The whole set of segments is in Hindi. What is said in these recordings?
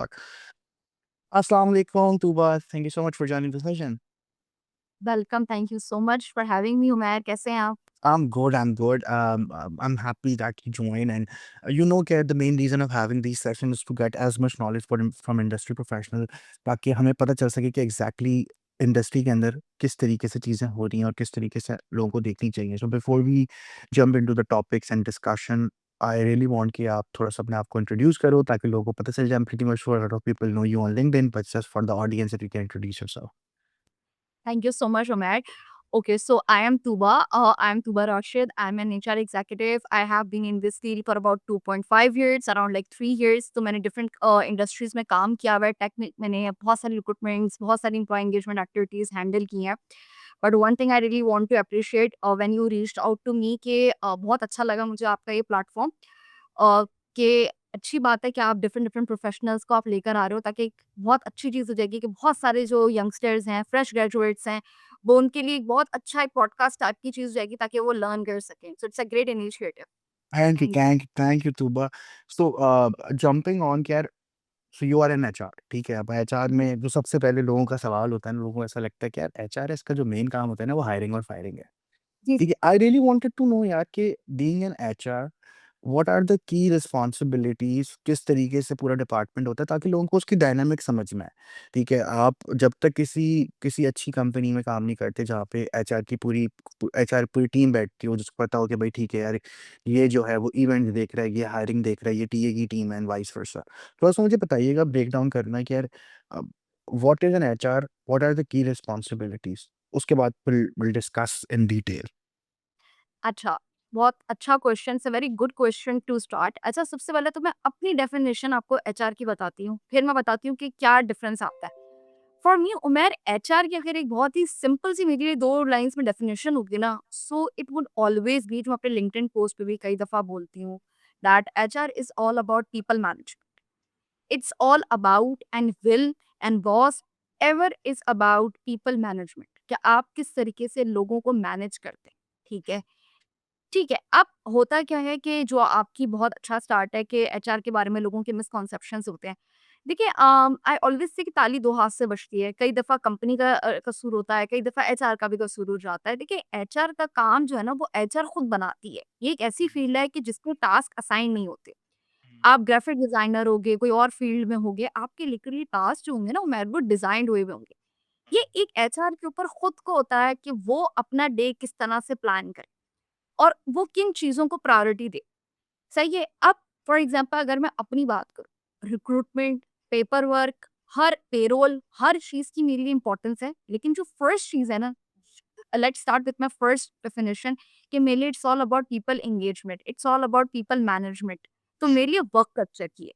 start. Assalamu alaikum, Tuba. Thank you so much for joining the session. Welcome, thank you so much for having me. Umair, कैसे हैं आप? I'm good. I'm good. I'm happy that you join, and you know, Kat, the main reason of having these sessions is to get as much knowledge from industry professional, ताकि हमें पता चल सके कि exactly इंडस्ट्री के अंदर किस तरीके से चीज़ें हो रही हैं और किस तरीके से लोगों को देखनी चाहिए। So before we jump into the topics and discussion, I really want कि आप थोड़ा सा अपने आप को इंट्रोड्यूस करो ताकि लोगों को पता चल जाए। I'm pretty much sure a lot of people know you on LinkedIn, but just for the audience, if you can introduce yourself. Thank you so much, Umair. Okay, so I am Tuba. I am Tuba Rashid. I'm an HR executive. I have been in this field for about 2.5 years, around like 3 years. तो मैंने different industries में काम किया हुआ है। टेक में मैंने बहुत सारी recruitments, बहुत सारी employee engagement activities handle की हैं। But one thing I really want to appreciate when you reached out to me कि बहुत अच्छा लगा मुझे आपका ये platform कि अच्छी बात है कि आप डिफरेंट डिफरेंट प्रोफेशनल्स को आप लेकर आ रहे हो ताकि एक बहुत अच्छी चीज़ हो जाएगी कि बहुत सारे जो यंगस्टर्स हैं, फ्रेश ग्रेजुएट्स हैं, वो उनके लिए एक बहुत अच्छा एक पॉडकास्ट टाइप की चीज़ हो जाएगी ताकि वो लर्न कर सकें। So it's a great initiative. Thank you, thank you. thank you, thank you, Tuba. So, jumping on, क्या so you are an HR, ठीक है। अब एचआर में जो सबसे पहले लोगों का सवाल होता है ना, लोगों को ऐसा लगता है कि यार एचआर है, इसका जो मेन काम होता है ना वो हायरिंग और फायरिंग है। जी, ठीक है, I really wanted to know यार कि being an HR what are the key responsibilities, किस तरीके से पूरा डिपार्टमेंट होता है ताकि लोगों को उसकी डायनामिक समझ में आए। ठीक है, आप जब तक किसी किसी अच्छी कंपनी में काम नहीं करते जहाँ पे एचआर पूरी टीम बैठती हो जिसको पता हो कि भाई ठीक है यार, ये जो है वो इवेंट देख रहा है, ये हायरिंग देख रहा है, ये टीए की टीम है एंड वाइस वर्सा। थोड़ा सा मुझे बताइएगा, ब्रेक डाउन करना है कि यार what is an HR, what are the key responsibilities, उसके बाद विल डिस्कस इन डिटेल। अच्छा, बहुत अच्छा क्वेश्चन है, very good question to start. अच्छा, सबसे पहले तो मैं अपनी डेफिनेशन आपको एचआर की बताती हूँ, फिर मैं बताती हूँ कि क्या डिफरेंस आता है। फॉर मी उमर, एचआर की अगर एक बहुत ही सिंपल सी मेरी लिए 2 लाइन्स में डेफिनिशन होगी ना, so it would always B, जो मैं अपने लिंक्डइन पोस्ट पे भी कई दफ़ा बोलती हूँ, that HR is all about people management. It's all about and will and was ever is about people management, कि आप किस तरीके से लोगों को मैनेज करते हैं, ठीक है? ठीक है, अब होता क्या है कि जो आपकी बहुत अच्छा स्टार्ट है कि एचआर के बारे में लोगों के मिसकॉन्सेप्शंस होते हैं। देखिए, आई ऑलवेज़ से कि ताली 2 हाथ से बजती है। कई दफ़ा कंपनी का कसूर होता है, कई दफ़ा एचआर का भी कसूर हो जाता है। देखिए, एचआर का काम जो है ना, वो एचआर खुद बनाती है। ये एक ऐसी फील्ड है कि जिसको टास्क असाइन नहीं होते। आप ग्राफिक डिज़ाइनर होगे, कोई और फील्ड में होगे, आपके लिटरली टास्क जो होंगे ना, वो मैनुअल डिज़ाइन्ड हुए हुए होंगे। ये एक एचआर के ऊपर खुद को होता है कि वो अपना डे किस तरह से प्लान करे और वो किन चीज़ों को प्रायोरिटी दे। सही है? अब फॉर एग्ज़ाम्पल अगर मैं अपनी बात करूँ, रिक्रूटमेंट, पेपर वर्क, हर पेरोल, हर चीज़ की मेरे लिए इम्पोर्टेंस है। लेकिन जो फर्स्ट चीज़ है ना, let's start with my first definition, कि मेरे लिए it's all about people engagement, it's all about people management. तो मेरे लिए वर्क कल्चर की है।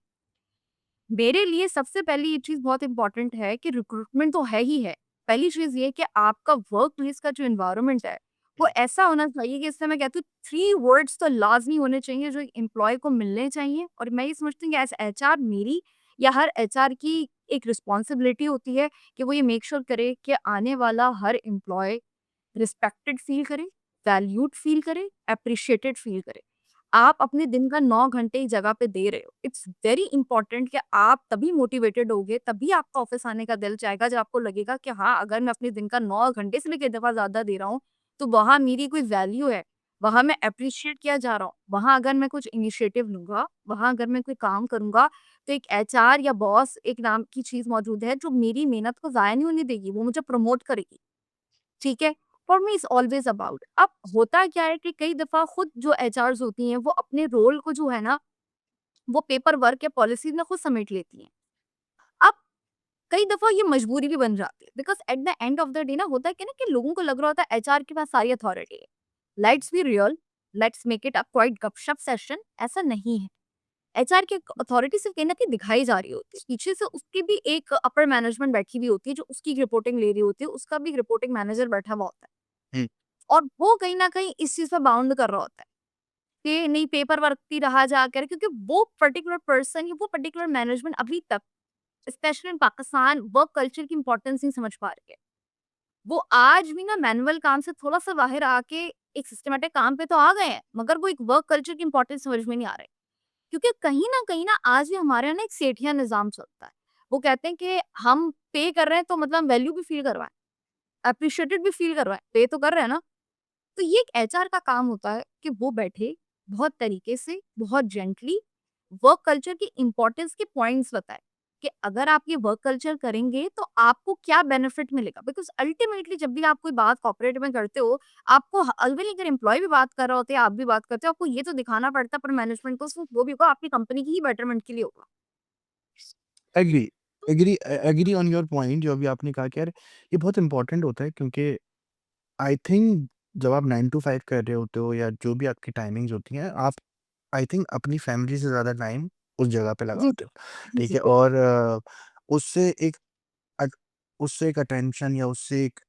मेरे लिए सबसे पहली ये चीज़ बहुत इम्पोर्टेंट है कि रिक्रूटमेंट तो है ही है। पहली चीज़ ये है कि आपका वर्क प्लेस का जो एनवायरनमेंट है, वो ऐसा होना चाहिए कि इससे मैं कहती हूँ 3 वर्ड्स तो लाज़मी होने चाहिए जो एम्प्लॉयी को मिलने चाहिए, और मैं ये समझती हूँ कि एज़ एचआर मेरी या हर एचआर की एक रिस्पॉन्सिबिलिटी होती है कि वो ये मेक श्योर करे कि आने वाला हर एम्प्लॉयी रिस्पेक्टेड फ़ील करे, वैल्यूड फ़ील करे, एप्रिशिएटेड फ़ील करे। आप अपने दिन का 9 घंटे एक जगह पे दे रहे हो। इट्स वेरी इंपॉर्टेंट कि आप तभी मोटिवेटेड होगे, तभी आपका ऑफ़िस आने का दिल चाहेगा जब आपको लगेगा कि हाँ, अगर मैं अपने दिन का 9 घंटे से भी कई दफ़ा ज़्यादा दे रहा हूँ, तो वहाँ मेरी कोई वैल्यू है, वहाँ मैं एप्रिशिएट किया जा रहा हूँ, वहाँ अगर मैं कुछ इनिशिएटिव लूँगा, वहाँ अगर मैं कोई काम करूँगा, तो एक एचआर या बॉस एक नाम की चीज़ मौजूद है जो मेरी मेहनत को ज़ाया नहीं होने देगी, वो मुझे प्रमोट करेगी। ठीक है? For me it's always about, अब होता क्या है कि कई दफ़ा खुद जो एचआर्स होती हैं, वो अपने रोल को जो है ना, वो पेपर वर्क या पॉलिसीज़ में खुद समेट लेती हैं। अब कई दफ़ा ये मजबूरी भी बन जाती है, because at the end of the day ना होता है क्या ना कि लोगों को लग रहा होता है एचआर के पास सारी अथॉरिटी है। Let's be real, let's make it a quite गपशप सेशन, ऐसा नहीं है। एचआर की अथॉरिटी सिर्फ़ कहीं न कहीं दिखाई जा रही होती है। पीछे से उसकी भी एक अपर मैनेजमेंट बैठी हुई होती है, जो उसकी रिपोर्टिंग ले रही होती है, उसका भी एक रिपोर्टिंग मैनेजर बैठा हुआ होता है। हुँ, और वो कहीं न कहीं इस चीज़ पे बाउंड कर रहा होता है, कि नहीं पेपर वर्क ही रहा जाकर, क्योंकि वो पर्टिकुलर पर्सन या वो पर्टिकुलर मैनेजमेंट अभी तक specially in Pakistan work culture की इम्पोर्टेंस नहीं समझ पा रही है। वो आज भी ना मैनुअल काम से थोड़ा-सा बाहर आके एक सिस्टमैटिक काम पे तो आ गए हैं, मगर वो एक वर्क कल्चर की इम्पोर्टेंस समझ में नहीं आ रही। क्योंकि कहीं न आज भी हमारे यहाँ ना एक सेठिया निज़ाम चलता है। वो कहते हैं कि हम पे कर रहे हैं तो मतलब हम वैल्यू भी फ़ील करवाएँ, एप्रिशिएटेड भी फ़ील करवाएँ, पे तो कर रहे हैं ना। तो ये एक एचआर का काम होता है कि वो बैठे, बहुत तरीके से, बहुत जेंटली वर्क कल्चर की इम्पोर्टेंस के पॉइंट्स बताएँ, कि अगर आप ये वर्क कल्चर करेंगे तो आपको क्या बेनिफिट मिलेगा। बिकॉज़ अल्टीमेटली जब भी आप कोई बात कॉर्पोरेट में करते हो, आपको इवन अगर एम्प्लॉयी भी बात कर रहा होता है, आप भी बात करते हो, आपको ये तो दिखाना पड़ता है पर मैनेजमेंट को सिर्फ वो भी होगा आपकी कंपनी की ही बेटरमेंट के लिए होगा। Agree, agree on your point जो अभी आपने कहा कि यार ये बहुत इम्पोर्टेंट होता है क्योंकि आई थिंक जब आप 9 टू 5 कर रहे होते हो या जो भी आपकी टाइमिंग्स होती हैं, आप आई थिंक अपनी फैमिली से ज़्यादा टाइम उस जगह पे जी, लगाते हो, जी, ठीक जी। है? और उससे एक अट उससे एक अटेंशन या उससे एक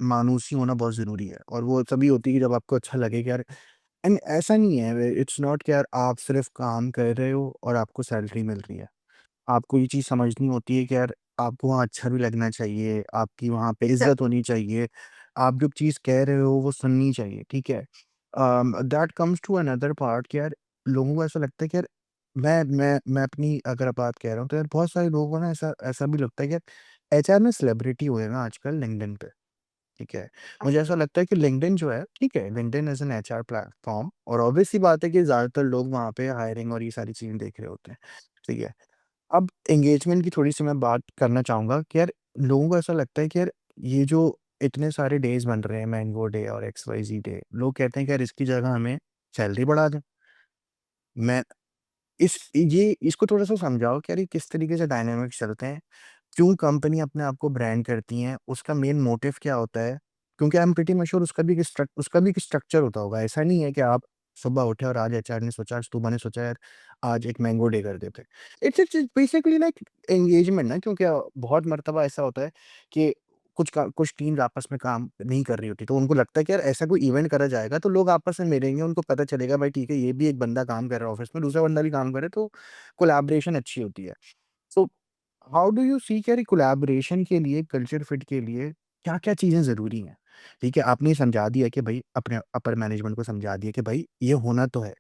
मानूसी होना बहुत ज़रूरी है और वो तभी होती है कि जब आपको अच्छा लगे कि यार एंड ऐसा नहीं है, इट्स नॉट कि यार आप सिर्फ़ काम कर रहे हो और आपको सैलरी मिल रही है। आपको ये चीज़ समझनी होती है कि यार आपको वहाँ अच्छा भी लगना चाहिए, आपकी वहाँ पे इज़्ज़त होनी चाहिए, आप जो चीज़ कह रहे हो वो सुननी चाहिए, ठीक है? That comes to another part कि यार लोगों को ऐसा लगता है कि यार मैं अपनी अगर बात कह रहा हूँ तो यार बहुत सारे लोगों को ना ऐसा ऐसा भी लगता है कि यार एचआर में सेलिब्रिटी हुए हैं ना आजकल लिंक्डइन पे, ठीक है? मुझे ऐसा लगता है कि लिंक्डइन जो है, ठीक है, LinkedIn is an HR platform और ऑब्वियस सी बात है कि ज़्यादातर लोग वहाँ पे हायरिंग और ये सारी चीज़ें देख रहे होते हैं, ठीक है? अब एंगेजमेंट की थोड़ी-सी मैं बात करना चाहूँगा कि यार लोगों को ऐसा लगता है कि यार ये जो इतने सारे डेज़ बन रहे हैं मैंगो डे और एक्स-वाई-ज़ेड डे, लोग कहते हैं कि यार इसकी जगह हमें सैलरी बढ़ा दें। मैं इस ये इसको थोड़ा-सा समझाओ कि यार ये किस तरीके से डायनामिक्स चलते हैं? क्यों कंपनी अपने आप को ब्रांड करती हैं? उसका मेन मोटिव क्या होता है? क्योंकि आई एम प्रीटी मश्योर उसका भी एक स्ट्रक्चर होता होगा। ऐसा नहीं है कि आप सुबह उठे और आज एचआर ने सोचा, आज सुबह ने सोचा यार आज एक मैंगो डे कर देते हैं। इट्स बेसिकली लाइक एंगेजमेंट ना क्योंकि बहुत मर्तबा ऐसा होता है कि कुछ टीम्स आपस में काम नहीं कर रही होती, तो उनको लगता है कि यार ऐसा कोई इवेंट करा जाएगा तो लोग आपस में मिलेंगे, उनको पता चलेगा भाई ठीक है ये भी एक बंदा काम कर रहा है ऑफ़िस में, दूसरा बंदा भी काम कर रहा है तो कोलैबोरेशन अच्छी होती है। So how do you see कि यार कोलैबोरेशन के लिए, कल्चर फिट के लिए क्या-क्या चीज़ें ज़रूरी हैं? ठीक है, आपने समझा दिया कि भई अपने अपर मैनेजमेंट को समझा दिया कि भाई ये होना तो है।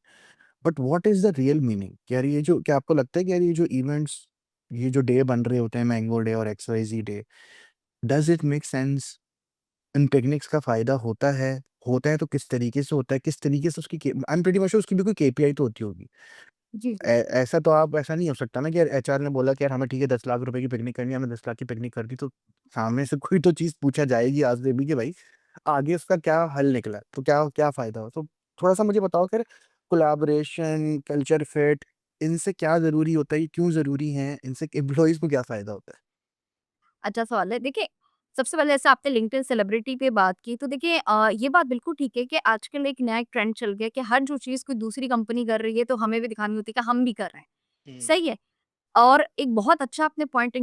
But what is the real meaning? कि यार ये जो क्या आपको लगता है कि यार ये जो इवेंट्स, ये जो डे बन रहे होते हैं मैंगो डे और XYZ day, does it make sense? In picnics का फ़ायदा होता है? होता है तो किस तरीके से होता है? किस तरीके से उसकी के आई एम प्रीटी श्योर उसकी भी कोई केपीआई तो होती होगी। जी, जी। ऐसा तो आप ऐसा नहीं हो सकता ना कि यार एचआर ने बोला कि यार हमें ठीक है 10 लाख रुपए की पिकनिक करनी है, हमने 10 लाख की पिकनिक कर दी, तो सामने से कोई तो चीज़ पूछा जाएगी आज से भी कि भाई आगे उसका क्या हल निकला? तो क्या क्या फ़ायदा हुआ? तो थोड़ा-सा मुझे बताओ कि कोलैबोरेशन, कल्चर फिट इनसे क्या ज़रूरी होता है? ये क्यों ज़रूरी हैं? इनसे एम्प्लॉइज़ को क्या फ़ायदा होता है? अच्छा सवाल है। देखिए, सबसे पहले जैसे आपने लिंक्डइन सेलिब्रिटी पे बात की, तो देखिए ये बात बिल्कुल ठीक है कि आजकल एक नया ट्रेंड चल गया है कि हर जो चीज़ कोई दूसरी कंपनी कर रही है, तो हमें भी दिखानी होती है कि हम भी कर रहे हैं। हुँ। सही है। और एक बहुत अच्छा आपने पॉइंट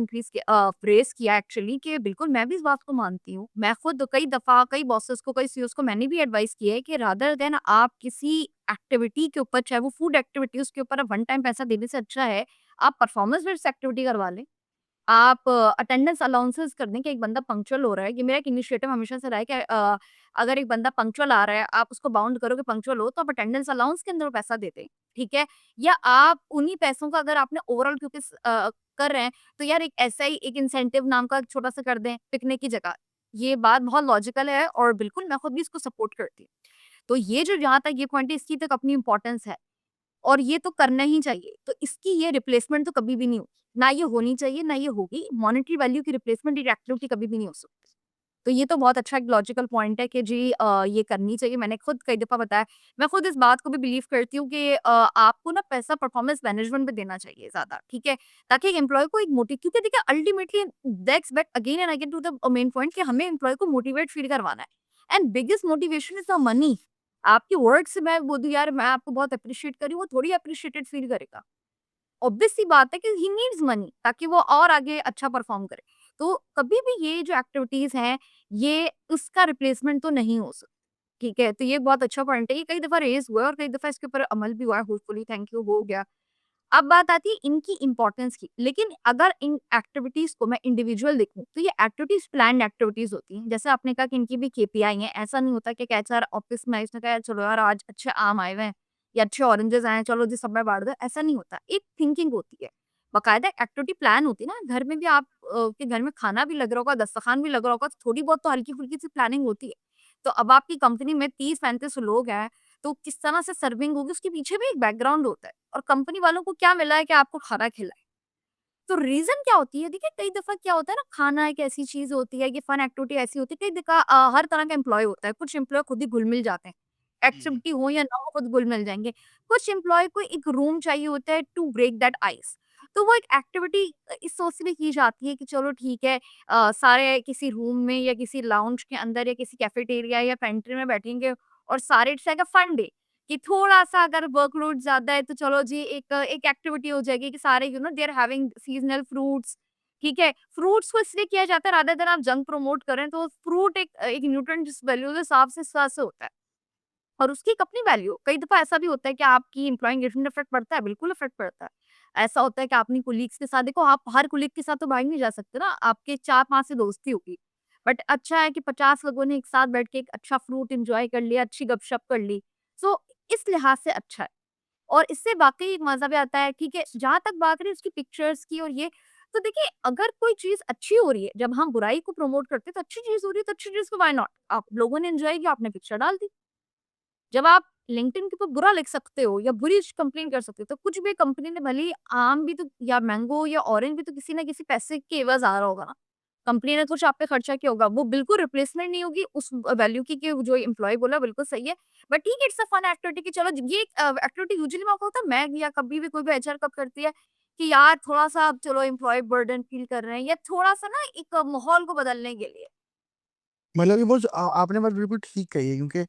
फ्रेज़ किया एक्चुअली कि बिल्कुल मैं भी इस बात को मानती हूँ। मैं खुद कई दफ़ा कई बॉसेस को, कई सीईओज़ को मैंने भी एडवाइस किया है कि रादर देन आप किसी एक्टिविटी के ऊपर, चाहे वो फूड एक्टिविटी, उसके ऊपर आप वन टाइम पैसा देने से अच्छा है, आप परफॉर्मेंस बेस्ड एक्टिविटी करवा लें। आप अटेंडेंस अलाउंसेस कर दें कि एक बंदा पंक्चुअल हो रहा है। ये मेरा एक इनिशिएटिव हमेशा से रहा है कि अगर एक बंदा पंक्चुअल आ रहा है, आप उसको बाउंड करो कि पंक्चुअल हो, तो आप अटेंडेंस अलाउंस के अंदर वो पैसा दे दें, ठीक है? या आप उन्हीं पैसों का अगर आपने ओवरऑल क्योंकि कर रहे हैं, तो यार एक ऐसा ही एक इंसेंटिव नाम का छोटा-सा कर दें, पिकनिक की जगह। ये बात बहुत लॉजिकल है और बिल्कुल मैं खुद भी इसको सपोर्ट करती हूँ। तो ये जो जहाँ तक ये पॉइंट है, इसकी तक अपनी इम्पोर्टेंस है। और ये तो करना ही चाहिए। तो इसकी ये रिप्लेसमेंट तो कभी भी नहीं होगी। ना ये होनी चाहिए, ना ये होगी। मॉनेटरी वैल्यू की रिप्लेसमेंट एक एक्टिविटी कभी भी नहीं हो सकती। तो ये तो बहुत अच्छा एक लॉजिकल पॉइंट है कि जी ये करनी चाहिए। मैंने खुद कई दफ़ा बताया। मैं खुद इस बात को भी बिलीव करती हूँ कि आपको ना पैसा परफॉर्मेंस मैनेजमेंट पे देना चाहिए ज़्यादा, ठीक है? ताकि एक एम्प्लॉयी को एक क्योंकि देखिए ultimately that's back again and again to the main point कि हमें एम्प्लॉयी को मोटिवेट फील करवाना है and biggest motivation is the money. आपके वर्ड से मैं बोलूँ यार मैं आपको बहुत एप्रिशिएट कर रही हूँ, वो थोड़ी एप्रिशिएटेड फील करेगा। ऑब्वियस सी बात है कि ही नीड्स मनी ताकि वो और आगे अच्छा परफॉर्म करे। तो कभी भी ये जो एक्टिविटीज़ हैं, ये उसका रिप्लेसमेंट तो नहीं हो सकती, ठीक है? तो ये बहुत अच्छा पॉइंट है। ये कई दफ़ा रेज़ हुआ है और कई दफ़ा इसके ऊपर अमल भी हुआ है होपफुली थैंक यू हो गया। अब बात आती है इनकी इम्पोर्टेंस की। लेकिन अगर इन एक्टिविटीज़ को मैं इंडिविजुअल देखूँ, तो ये एक्टिविटीज़ प्लान्ड एक्टिविटीज़ होती हैं। जैसे आपने कहा कि इनकी भी केपीआई हैं। ऐसा नहीं होता कि एक एचआर ऑफिस में इसने कहा चलो यार आज अच्छे आम आए हुए हैं या अच्छे ऑरेंजेस आए हैं, चलो जी सब में बाँट दो, ऐसा नहीं होता। एक थिंकिंग होती है। बाकायदा एक्टिविटी प्लान होती है ना, घर में भी आप के घर में खाना भी लग रहा होगा, दस्तरखान भी लग रहा होगा, तो थोड़ी बहुत तो हल्की-फुल्की सी प्लानिंग होती है। तो अब आपकी कंपनी में 30-35 लोग हैं, तो किस तरह से सर्विंग होगी उसके पीछे भी एक बैकग्राउंड होता है और कंपनी वालों को क्या मिला है कि आपको खाना खिलाएँ। तो रीज़न क्या होती है? देखिए कई दफ़ा क्या होता है ना, खाना एक ऐसी चीज़ होती है, ये फन एक्टिविटी ऐसी होती है, कई हर तरह का एम्प्लॉयी होता है। कुछ एम्प्लॉयी खुद ही घुल-मिल जाते हैं। हुँ, हुँ। एक्टिविटी हो या ना हो खुद घुल-मिल जाएँगे। कुछ एम्प्लॉयी को एक रूम चाहिए होता है टू ब्रेक दैट आइस। तो वो एक एक्टिविटी इस सोच से भी की जाती है कि चलो ठीक है, सारे किसी रूम में या किसी लाउंज के अंदर या किसी कैफेटेरिया या पेंट्री में बैठेंगे और सारे it's like a fun day. कि थोड़ा-सा अगर वर्कलोड ज़्यादा है तो चलो जी एक एक एक्टिविटी हो जाएगी कि सारे they are having seasonal fruits, ठीक है? फ्रूट्स को इसलिए किया जाता है रादर देन आप जंक प्रमोट करें, तो फ्रूट एक न्यूट्रिएंट जिस वैल्यू के हिसाब से इस तरह से होता है और उसकी एक अपनी वैल्यू। कई दफ़ा ऐसा भी होता है कि आपकी एम्प्लॉयी एंगेजमेंट इफेक्ट पड़ता है, बिल्कुल इफेक्ट पड़ता है। ऐसा होता है कि अपनी कोलीग्स के साथ देखो, आप हर कोलीग के साथ तो बाहर नहीं जा सकते ना, आपके 4-5 से दोस्ती होगी। बट अच्छा है कि 50 लोगों ने एक साथ बैठ के एक अच्छा फ्रूट एन्जॉय कर लिया, अच्छी गपशप कर ली। सो इस लिहाज से अच्छा है। और इससे वाक़ई मज़ा भी आता है, ठीक है? जहाँ तक बात रही उसकी पिक्चर्स की और ये, तो देखिए अगर कोई चीज़ अच्छी हो रही है, जब हम बुराई को प्रमोट करते हैं तो अच्छी चीज़ हो रही है, तो अच्छी चीज़ को व्हाई नॉट? आप लोगों ने एन्जॉय किया, आपने पिक्चर डाल दी। जब आप लिंक्डइन के ऊपर बुरा लिख सकते हो या बुरी कंप्लेन कर सकते हो, तो कुछ भी कंपनी ने भले ही आम भी तो या मैंगो या ऑरेंज भी तो किसी न किसी पैसे के एवज़ आ रहा होगा ना। कंपनी ने कुछ आप पे खर्चा किया होगा, वो बिल्कुल रिप्लेसमेंट नहीं होगी उस वैल्यू की, कि जो एम्प्लॉयी बोला बिल्कुल सही है। बट ठीक है, इट्स अ फन एक्टिविटी कि चलो ये एक्टिविटी यूजुअली मैं आपको पता है मैं या कभी भी कोई भी एचआर कब करती है कि यार थोड़ा-सा अब चलो एम्प्लॉयी बर्डन फील कर रहे हैं या थोड़ा-सा ना एक माहौल को बदलने के लिए। मतलब ये बहुत आपने बात बिल्कुल ठीक कही है क्योंकि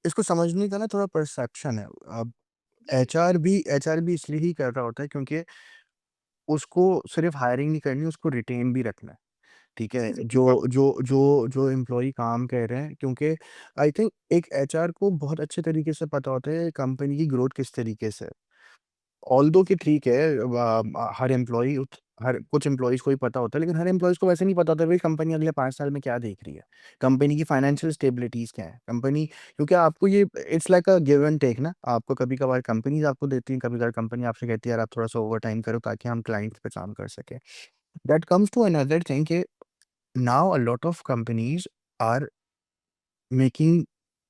इसको समझने का ना थोड़ा परसेप्शन है। अब जी, जी। एचआर भी इसलिए ही कर रहा होता है क्योंकि उसको सिर्फ़ हायरिंग नहीं करनी, उसको रिटेन भी रखना है। ठीक है? जी, जी, जो एग्ज़ैक्टली। जो जो जो एम्प्लॉयी काम कर रहे हैं क्योंकि आई थिंक एक एचआर को बहुत अच्छे तरीके से पता होता है कंपनी की ग्रोथ किस तरीके से है। ऑल्दो कि ठीक है हर एम्प्लॉयी हर कुछ एम्प्लॉइज़ को ही पता होता है, लेकिन हर एम्प्लॉइज़ को वैसे नहीं पता होता भई कंपनी अगले 5 साल में क्या देख रही है। कंपनी की फाइनेंशियल स्टेबिलिटीज़ क्या है? कंपनी क्योंकि आपको ये it's like a give and take ना, आपको कभी-कभार कंपनीज़ आपको देती हैं, कभी-कभार कंपनी आपसे कहती है यार आप थोड़ा-सा ओवरटाइम करो ताकि हम क्लाइंट्स पे काम कर सकें। That comes to another thing कि now a lot of companies are making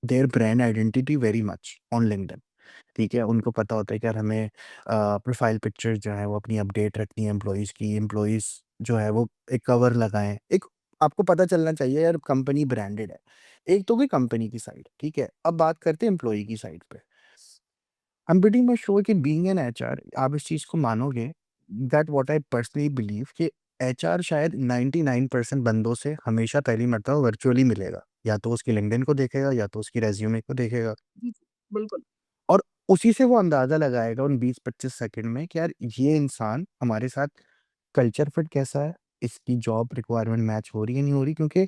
their brand identity very much on LinkedIn. ठीक है? उनको पता होता है कि यार हमें प्रोफ़ाइल पिक्चर्स जो है वो अपनी अपडेट रखनी है एम्प्लॉइज़ की, एम्प्लॉइज़ जो है वो एक कवर लगाएँ। एक आपको पता चलना चाहिए यार कंपनी ब्रांडेड है। एक तो गई कंपनी की साइड, ठीक है? अब बात करते हैं एम्प्लॉयी की साइड पे। आई एम प्रीटी मच श्योर कि बीइंग एन एचआर आप इस चीज़ को मानोगे that what I personally believe कि एचआर शायद 99% बंदों से हमेशा पहली मर्तबा वर्चुअली मिलेगा। या तो उसकी लिंक्डइन को देखेगा या तो उसकी रिज़्यूमे को देखेगा। जी, जी, बिल्कुल। और उसी से वो अंदाज़ा लगाएगा उन 20-25 सेकंड में कि यार ये इंसान हमारे साथ कल्चर फिट कैसा है, इसकी जॉब रिक्वायरमेंट मैच हो रही है, नहीं हो रही क्योंकि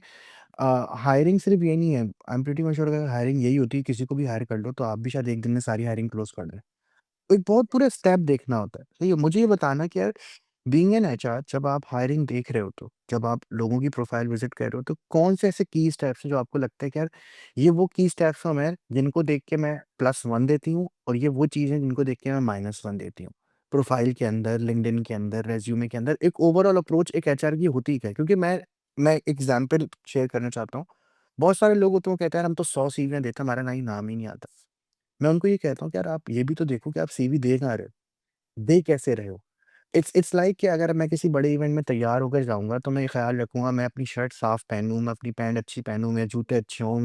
हायरिंग सिर्फ़ ये नहीं है, आई एम प्रीटी मच श्योर अगर हायरिंग यही होती है किसी को भी हायर कर लो, तो आप भी शायद एक दिन में सारी हायरिंग क्लोज़ कर दें। एक बहुत पूरा स्टेप देखना होता है। सही है, मुझे ये बताना कि यार बीइंग एन एचआर जब आप हायरिंग देख रहे हो तो, जब आप लोगों की प्रोफाइल विज़िट कर रहे हो तो कौन से ऐसे की स्टेप्स हैं जो आपको लगता है कि यार ये वो की स्टेप्स हैं उमैर जिनको देख के मैं +1 देती हूँ और ये वो चीज़ है जिनको देख के मैं -1 देती हूँ। प्रोफाइल के अंदर, लिंक्डइन के अंदर, रिज़्यूमे के अंदर एक ओवरऑल अप्रोच एक एचआर की होती क्या है? क्योंकि मैं एग्ज़ाम्पल शेयर करना चाहता हूँ। बहुत सारे लोग होते हैं वो कहते हैं यार हम तो 100 सीवियाँ देते हैं, हमारा ना ही नाम ही नहीं आता। मैं उनको ये कहता हूँ कि यार आप ये भी तो देखो कि आप सीवी दे कहाँ रहे हो? दे कैसे रहे हो? इट्स लाइक कि अगर मैं किसी बड़े इवेंट में तैयार होकर जाऊँगा, तो मैं ये ख़्याल रखूँगा मैं अपनी शर्ट साफ़ पहनूँ, मैं अपनी पैंट अच्छी पहनूँ, मेरे जूते अच्छे हों,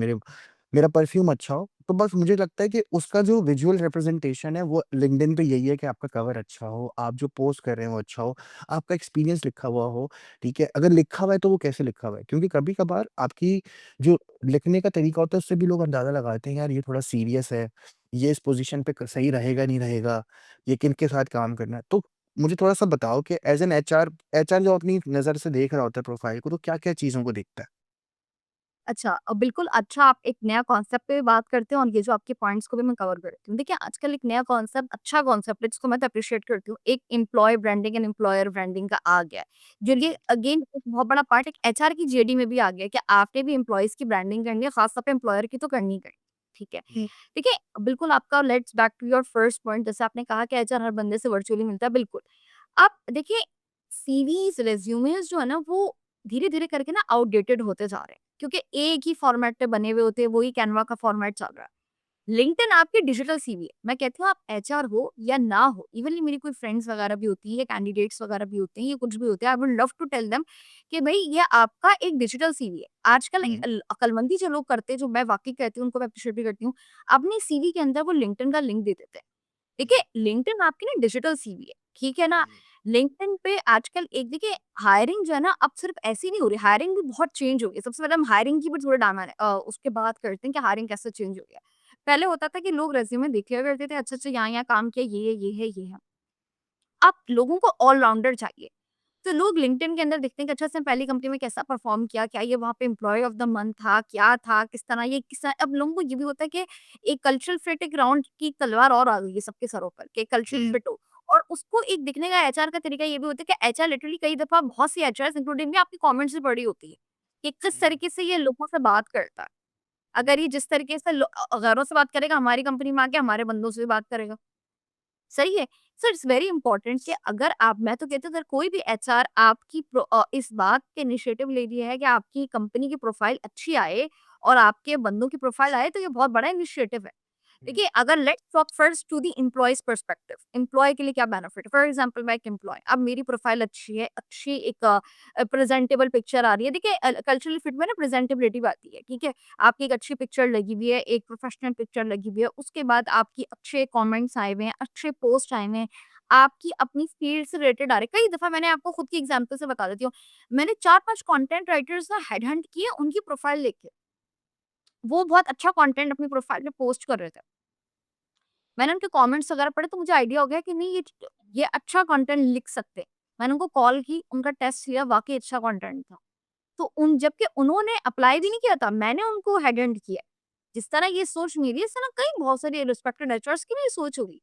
मेरा परफ्यूम अच्छा हो। तो बस मुझे लगता है कि उसका जो विज़ुअल रिप्रेज़ेंटेशन है वो लिंक्डइन पे यही है कि आपका कवर अच्छा हो, आप जो पोस्ट कर रहे हैं वो अच्छा हो, आपका एक्सपीरियंस लिखा हुआ हो, ठीक है? अगर लिखा हुआ है तो वो कैसे लिखा हुआ है? क्योंकि कभी-कभार आपकी जो लिखने का तरीका होता है उससे भी लोग अंदाज़ा लगाते हैं यार ये थोड़ा सीरियस है, ये इस पोज़ीशन पे क सही रहेगा, नहीं रहेगा, ये किनके साथ काम करना है। तो मुझे थोड़ा-सा बताओ कि एज़ एन एचआर जो अपनी नज़र से देख रहा होता है प्रोफ़ाइल को, तो क्या-क्या चीज़ों को देखता है? अच्छा, बिल्कुल अच्छा, आप एक नया कॉन्सेप्ट पे बात करते हो और ये जो आपके पॉइंट्स को भी मैं कवर करती हूँ। देखिए, आजकल एक नया कॉन्सेप्ट, अच्छा कॉन्सेप्ट है जिसको मैं तो एप्रिशिएट करती हूँ। एक employee branding and employer branding का आ गया है। जो ये अगेन एक बहुत बड़ा पार्ट एक एचआर की जेडी में भी आ गया है कि आपने भी एम्प्लॉइज़ की ब्रांडिंग करनी है, खास तौर पे एम्प्लॉयर की तो करनी ही करनी है। ठीक है। हुँ। देखिए, बिल्कुल आपका let's back to your first point, जैसे आपने कहा कि एचआर हर बंदे से वर्चुअली मिलता है, बिल्कुल। आप देखिए सीवीज़, रिज़्यूमेज़ जो है ना वो धीरे-धीरे करके ना आउटडेटेड होते जा रहे हैं, क्योंकि एक ही फॉर्मेट पे बने हुए होते हैं, वही कैनवा का फॉर्मेट चल रहा है। लिंक्डइन आपकी डिजिटल सीवी है। मैं कहती हूँ आप एचआर हो या ना हो, इवन मेरी कोई फ्रेंड्स वगैरह भी होती है या कैंडिडेट्स वगैरह भी होते हैं, ये कुछ भी होते हैं, I would love to tell them कि भई ये आपका एक डिजिटल सीवी है। आजकल हुँ, अक्लमंदी जो लोग करते हैं, जो मैं वाक़ई कहती हूँ, उनको मैं एप्रिशिएट भी करती हूँ, अपनी सीवी के अंदर वो लिंक्डइन का लिंक दे देते हैं। देखिए, लिंक्डइन आपकी ना डिजिटल सीवी है, ठीक है ना? हुँ, लिंक्डइन पे आजकल एक देखिए हायरिंग जो है ना अब सिर्फ ऐसी नहीं हो रही, हायरिंग भी बहुत चेंज हो गई है। सबसे पहले हम हायरिंग की भी थोड़ा उसके बात करते हैं कि हायरिंग कैसे चेंज हो गया। पहले होता था कि लोग रेज़्यूमे देख लिया करते थे, अच्छा-अच्छा यहाँ-यहाँ काम किया, ये है, ये है, ये है। अब लोगों को ऑल-राउंडर चाहिए। तो लोग लिंक्डइन के अंदर देखते हैं कि अच्छा इसने पहली कंपनी में कैसा परफ़ॉर्म किया, क्या ये वहाँ पे एम्प्लॉयी ऑफ द मंथ था, क्या था, किस तरह ये किस तरह अब लोगों को ये भी होता है कि एक कल्चरल फिट एक राउंड की तलवार और आ गई है सबके सरों पर कि कल्चरल हुँ, फिट हो। और उसको एक दिखने का एचआर का तरीका ये भी होता है कि एचआर लिटरली कई दफ़ा बहुत सी एचआर्स इंक्लूडिंग मी आपकी कमेंट्स भी पढ़ी होती है, कि किस हुँ, तरीके से ये लोगों से बात करता है। अगर ये जिस तरीके से गैरों से बात करेगा, हमारी कंपनी में आके हमारे बंदों से भी बात करेगा। सही है। सो इट्स वेरी इंपॉर्टेंट कि अगर आप मैं तो कहती हूँ अगर कोई भी एचआर आपकी इस बात के इनिशिएटिव ले रही है कि आपकी कंपनी की प्रोफाइल अच्छी आए और आपके बंदों की प्रोफाइल आए तो ये बहुत बड़ा इनिशिएटिव है। हुँ, देखिए अगर let's talk first to the employees perspective, employee के लिए क्या बेनिफिट है? फॉर एग्जांपल मैं एक एम्प्लॉयी, अब मेरी प्रोफाइल अच्छी है, अच्छी एक प्रेजेंटेबल पिक्चर आ रही है। देखिए कल्चरल फिट में ना प्रेजेंटेबिलिटी भी आती है, ठीक है? आपकी एक अच्छी पिक्चर लगी हुई है, एक प्रोफेशनल पिक्चर लगी हुई है, उसके बाद आपकी अच्छे कमेंट्स आए हुए हैं, अच्छे पोस्ट आए हुए हैं, आपकी अपनी फील्ड से रिलेटेड आ रहे हैं। कई दफ़ा मैंने आपको खुद की एग्ज़ाम्पल से बता देती हूँ। मैंने 4-5 कंटेंट राइटर्स ना हेडहंट किए उनकी प्रोफाइल देख के। वो बहुत अच्छा कंटेंट अपनी प्रोफाइल पे पोस्ट कर रहे थे। मैंने उनके कमेंट्स वगैरह पढ़े तो मुझे आइडिया हो गया कि नहीं ये अच्छा कंटेंट लिख सकते हैं। मैंने उनको कॉल की, उनका टेस्ट लिया, वाक़ई अच्छा कंटेंट था। तो उन जबकि उन्होंने अप्लाई भी नहीं किया था, मैंने उनको हेडहंट किया। जिस तरह ये सोच मेरी है, इस तरह कई बहुत सारी रिस्पेक्टेड एचआर्स की भी ये सोच होगी।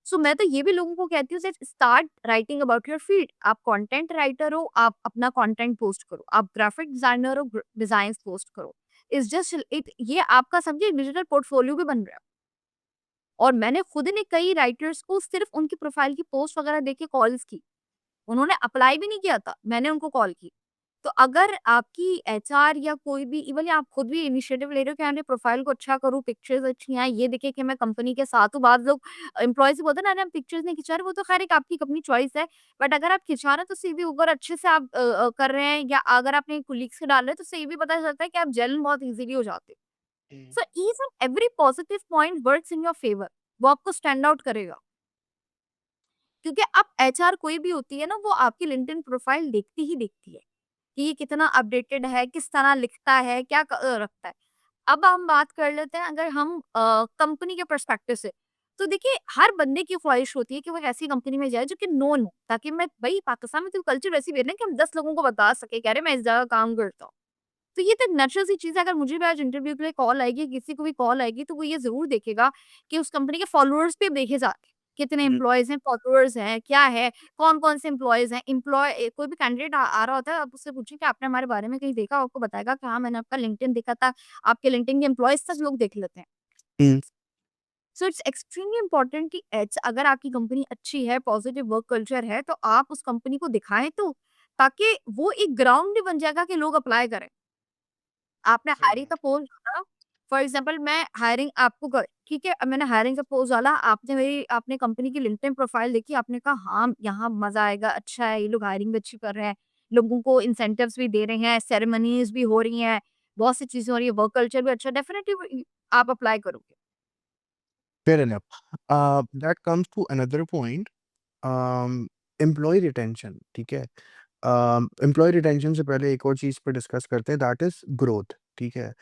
सो मैं तो ये भी लोगों को कहती हूँ that start writing about your field. आप कंटेंट राइटर हो, आप अपना कंटेंट पोस्ट करो। आप ग्राफिक डिज़ाइनर हो, डिज़ाइन्स पोस्ट करो। इट्स जस्ट इट ये आपका समझिए डिजिटल पोर्टफोलियो भी बन रहा है। और मैंने खुद ने कई राइटर्स को सिर्फ़ उनकी प्रोफाइल की पोस्ट वगैरह देख के कॉल्स की। उन्होंने अप्लाई भी नहीं किया था, मैंने उनको कॉल की। तो अगर आपकी एचआर या कोई भी इवन या आप खुद भी इनिशिएटिव ले रहे हो कि मैंने प्रोफाइल को अच्छा करूँ, पिक्चर्स अच्छी आएँ, ये दिखे कि मैं कंपनी के साथ हूँ। बाद लोग एम्प्लॉइज़ से बोलते हैं ना, "अरे हम पिक्चर्स नहीं खिंचा रहे।" वो तो खैर एक आपकी अपनी चॉइस है। बट अगर आप खिंचा रहे हैं तो सीवी ऊपर अच्छे से आप कर रहे हैं या अगर आपने कोलीग्स के डाल रहे हैं तो सही भी पता चलता है कि आप जेल बहुत ईज़िली हो जाते हो। Hmm, so each and every positive point works in your favour. वो आपको स्टैंड आउट करेगा। क्योंकि अब एचआर कोई भी होती है ना, वो आपकी लिंक्डइन प्रोफाइल देखती ही देखती है, कि ये कितना अपडेटेड है, किस तरह लिखता है, क्या रखता है। अब हम बात कर लेते हैं अगर हम कंपनी के पर्सपेक्टिव से, तो देखिए हर बंदे की ख्वाहिश होती है कि वो एक ऐसी कंपनी में जाए जो कि नोन हो, ताकि मैं भई पाकिस्तान में तो कल्चर वैसी है ना कि हम 10 लोगों को बता सकें कि अरे मैं इस जगह काम करता हूँ। तो ये तो एक नेचुरल सी चीज़ है, अगर मुझे भी आज इंटरव्यू के लिए कॉल आएगी, किसी को भी कॉल आएगी, तो वो ये ज़रूर देखेगा कि उस कंपनी के फॉलोअर्स भी देखे जाते हैं। कितने हुँ, एम्प्लॉइज़ हैं, फॉलोअर्स हैं, क्या है, कौन-कौन से एम्प्लॉइज़ हैं। कोई भी कैंडिडेट आ रहा होता है, आप उससे पूछिए कि आपने हमारे बारे में कहीं देखा? वो आपको बताएगा कि हाँ, मैंने आपका लिंक्डइन देखा था। आपके लिंक्डइन के एम्प्लॉइज़ तक लोग देख लेते हैं। हुँ, सो इट्स एक्सट्रीमली इम्पोर्टेंट कि अगर आपकी कंपनी अच्छी है, पॉजिटिव वर्क कल्चर है, तो आप उस कंपनी को दिखाएँ तो, ताकि वो एक ग्राउंड भी बन जाएगा कि लोग अप्लाई करें। आपने फेयर हायरिंग का इनफ। पोस्ट डाला, फॉर एग्ज़ाम्पल मैं हायरिंग आपको क ठीक है, अब मैंने हायरिंग का पोस्ट डाला, आपने कंपनी की लिंक्डइन प्रोफाइल देखी, आपने कहा हाँ, यहाँ मज़ा आएगा, अच्छा है, ये लोग हायरिंग भी अच्छी कर रहे हैं, लोगों को इंसेंटिव्स भी दे रहे हैं, सेरेमनीज़ भी हो रही हैं, बहुत सी चीज़ें हो रही हैं, वर्क कल्चर भी अच्छा है, डेफिनिटली आप अप्लाई करोगे। Fair enough. That comes to another point, um, employee retention, ठीक है? एम्प्लॉयी रिटेंशन से पहले एक और चीज़ पे डिस्कस करते हैं, दैट इज़ ग्रोथ, ठीक है?